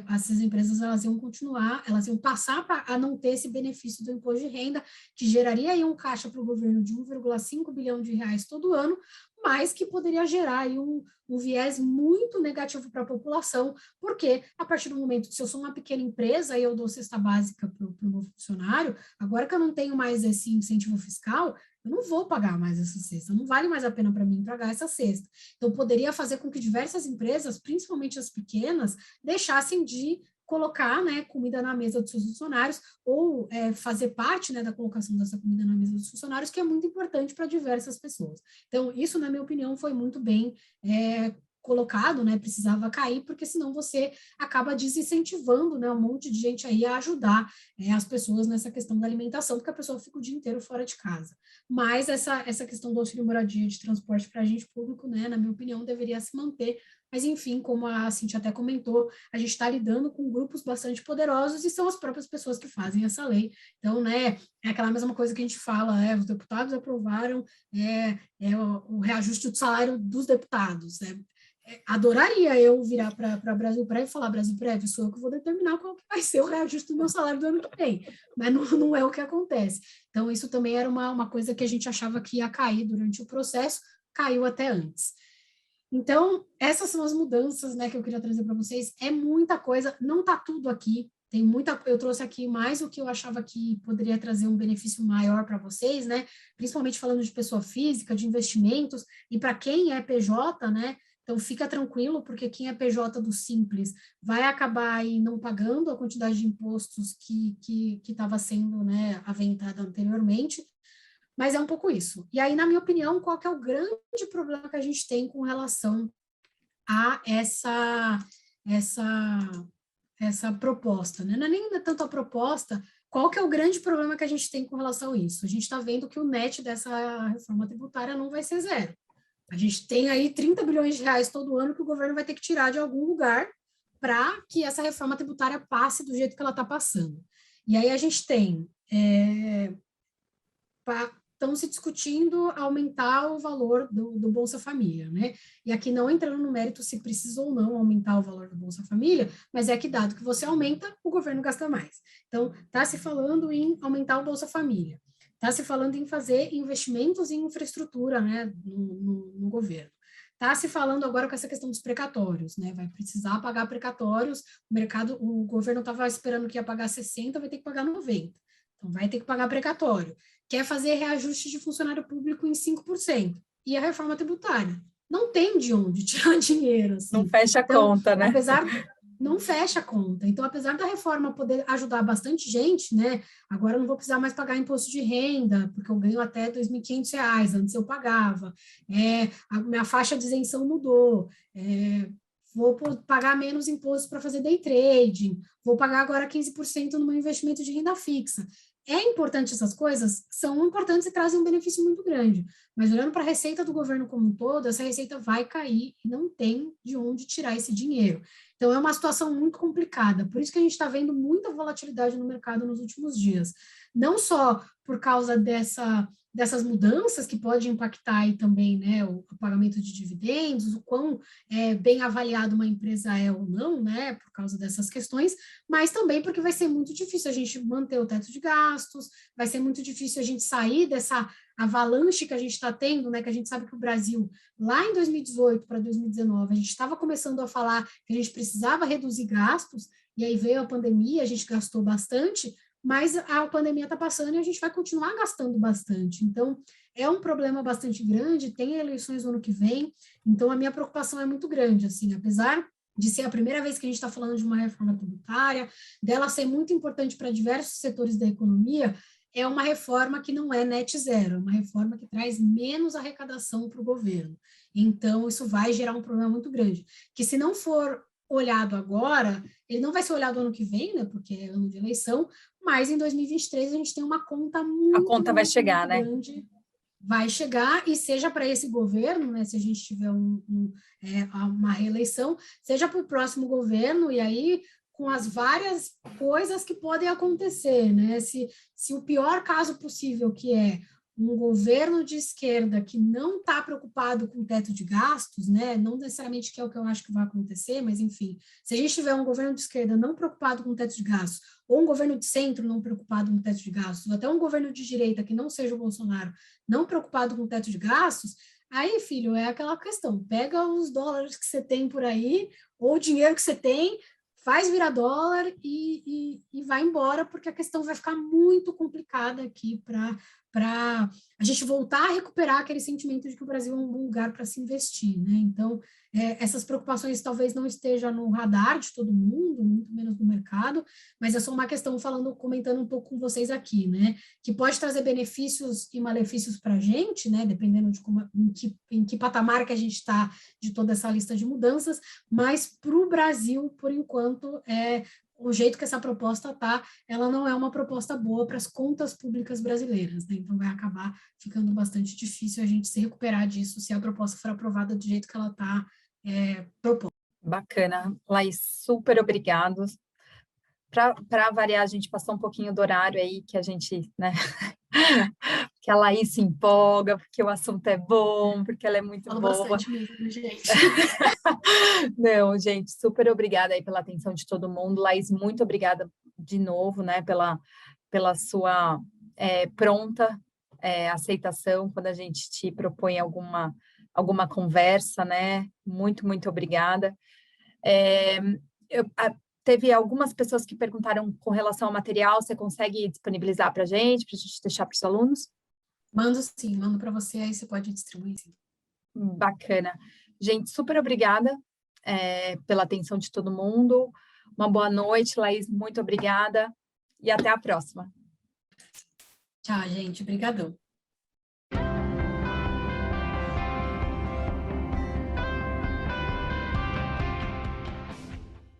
essas empresas elas iam continuar, elas iam passar a não ter esse benefício do imposto de renda, que geraria aí um caixa para o governo de R$1,5 bilhão todo ano, mas que poderia gerar aí um viés muito negativo para a população, porque a partir do momento que se eu sou uma pequena empresa e eu dou cesta básica para o meu funcionário, agora que eu não tenho mais esse incentivo fiscal, eu não vou pagar mais essa cesta, não vale mais a pena para mim pagar essa cesta. Então, poderia fazer com que diversas empresas, principalmente as pequenas, deixassem de colocar, né, comida na mesa dos seus funcionários ou fazer parte, né, da colocação dessa comida na mesa dos funcionários, que é muito importante para diversas pessoas. Então, isso, na minha opinião, foi muito bem colocado, né, precisava cair, porque senão você acaba desincentivando, né, um monte de gente aí a ajudar as pessoas nessa questão da alimentação, porque a pessoa fica o dia inteiro fora de casa. Mas essa questão do auxílio moradia de transporte para agente público, né, na minha opinião, deveria se manter. Mas, enfim, como a Cintia até comentou, a gente está lidando com grupos bastante poderosos e são as próprias pessoas que fazem essa lei. Então, né, é aquela mesma coisa que a gente fala, os deputados aprovaram o reajuste do salário dos deputados, né? Adoraria eu virar para Brasil Prévio e falar, Brasil Prévio, sou eu que vou determinar qual que vai ser o reajuste do meu salário do ano que vem, mas não é o que acontece. Então, isso também era uma coisa que a gente achava que ia cair durante o processo, caiu até antes. Então, essas são as mudanças, né, que eu queria trazer para vocês. É muita coisa, não está tudo aqui, eu trouxe aqui mais o que eu achava que poderia trazer um benefício maior para vocês, né, principalmente falando de pessoa física, de investimentos, e para quem é PJ, né, então fica tranquilo, porque quem é PJ do Simples vai acabar aí não pagando a quantidade de impostos que estava sendo, né, aventada anteriormente, mas é um pouco isso. E aí, na minha opinião, qual que é o grande problema que a gente tem com relação a essa proposta, né? Não é nem tanto a proposta, qual que é o grande problema que a gente tem com relação a isso? A gente está vendo que o net dessa reforma tributária não vai ser zero. A gente tem aí 30 bilhões de reais todo ano que o governo vai ter que tirar de algum lugar para que essa reforma tributária passe do jeito que ela está passando. E aí a gente tem estão se discutindo aumentar o valor do Bolsa Família, né? E aqui não entrando no mérito se precisa ou não aumentar o valor do Bolsa Família, mas é que dado que você aumenta, o governo gasta mais. Então, está se falando em aumentar o Bolsa Família, está se falando em fazer investimentos em infraestrutura, né, no governo. Está se falando agora com essa questão dos precatórios, né? Vai precisar pagar precatórios, o governo estava esperando que ia pagar 60, vai ter que pagar 90. Então, vai ter que pagar precatório. Quer fazer reajuste de funcionário público em 5%. E a reforma tributária? Não tem de onde tirar dinheiro. Assim. Não fecha a conta, né? Não fecha a conta. Então, apesar da reforma poder ajudar bastante gente, né? Agora eu não vou precisar mais pagar imposto de renda, porque eu ganho até R$ 2.500, antes eu pagava. A minha faixa de isenção mudou. Vou pagar menos imposto para fazer day trading. Vou pagar agora 15% no meu investimento de renda fixa. É importante essas coisas? São importantes e trazem um benefício muito grande. Mas olhando para a receita do governo como um todo, essa receita vai cair e não tem de onde tirar esse dinheiro. Então, é uma situação muito complicada. Por isso que a gente está vendo muita volatilidade no mercado nos últimos dias. Não só por causa dessas mudanças que pode impactar aí também, né, o pagamento de dividendos, o quão bem avaliado uma empresa é ou não, né, por causa dessas questões, mas também porque vai ser muito difícil a gente manter o teto de gastos, vai ser muito difícil a gente sair dessa avalanche que a gente está tendo, né, que a gente sabe que o Brasil, lá em 2018 para 2019, a gente estava começando a falar que a gente precisava reduzir gastos, e aí veio a pandemia, a gente gastou bastante, mas a pandemia está passando e a gente vai continuar gastando bastante. Então, é um problema bastante grande, tem eleições no ano que vem, então a minha preocupação é muito grande, assim, apesar de ser a primeira vez que a gente está falando de uma reforma tributária, dela ser muito importante para diversos setores da economia, é uma reforma que não é net zero, é uma reforma que traz menos arrecadação para o governo. Então, isso vai gerar um problema muito grande, que se não for olhado agora, ele não vai ser olhado ano que vem, né, porque é ano de eleição, mas em 2023 a gente tem uma conta muito, a conta vai chegar, muito grande, vai chegar, e seja para esse governo, né, se a gente tiver uma reeleição, seja para o próximo governo, e aí com as várias coisas que podem acontecer, né, se o pior caso possível, que é um governo de esquerda que não está preocupado com o teto de gastos, né, não necessariamente que é o que eu acho que vai acontecer, mas enfim, se a gente tiver um governo de esquerda não preocupado com o teto de gastos, ou um governo de centro não preocupado com o teto de gastos, ou até um governo de direita que não seja o Bolsonaro não preocupado com o teto de gastos, aí, filho, é aquela questão, pega os dólares que você tem por aí, ou o dinheiro que você tem, faz virar dólar e vai embora, porque a questão vai ficar muito complicada aqui para a gente voltar a recuperar aquele sentimento de que o Brasil é um bom lugar para se investir, né? Então, essas preocupações talvez não estejam no radar de todo mundo, muito menos no mercado, mas é só uma questão comentando um pouco com vocês aqui, né? Que pode trazer benefícios e malefícios para a gente, né? Dependendo de em que patamar que a gente está de toda essa lista de mudanças, mas para o Brasil, por enquanto, o jeito que essa proposta está, ela não é uma proposta boa para as contas públicas brasileiras, né? Então vai acabar ficando bastante difícil a gente se recuperar disso se a proposta for aprovada do jeito que ela está proposta. Bacana. Laís, super obrigado. Para variar, a gente passou um pouquinho do horário aí que a gente, né? Que a Laís se empolga, porque o assunto é bom, porque ela é muito Falo boa. bastante mesmo, gente. Não, gente, super obrigada aí pela atenção de todo mundo. Laís, muito obrigada de novo, né, pela sua pronta aceitação quando a gente te propõe alguma conversa, né? Muito, muito obrigada. Teve algumas pessoas que perguntaram com relação ao material, você consegue disponibilizar para a gente deixar para os alunos? Mando sim, mando para você, aí você pode distribuir sim. Bacana. Gente, super obrigada pela atenção de todo mundo. Uma boa noite, Laís, muito obrigada e até a próxima. Tchau, gente. Obrigadão.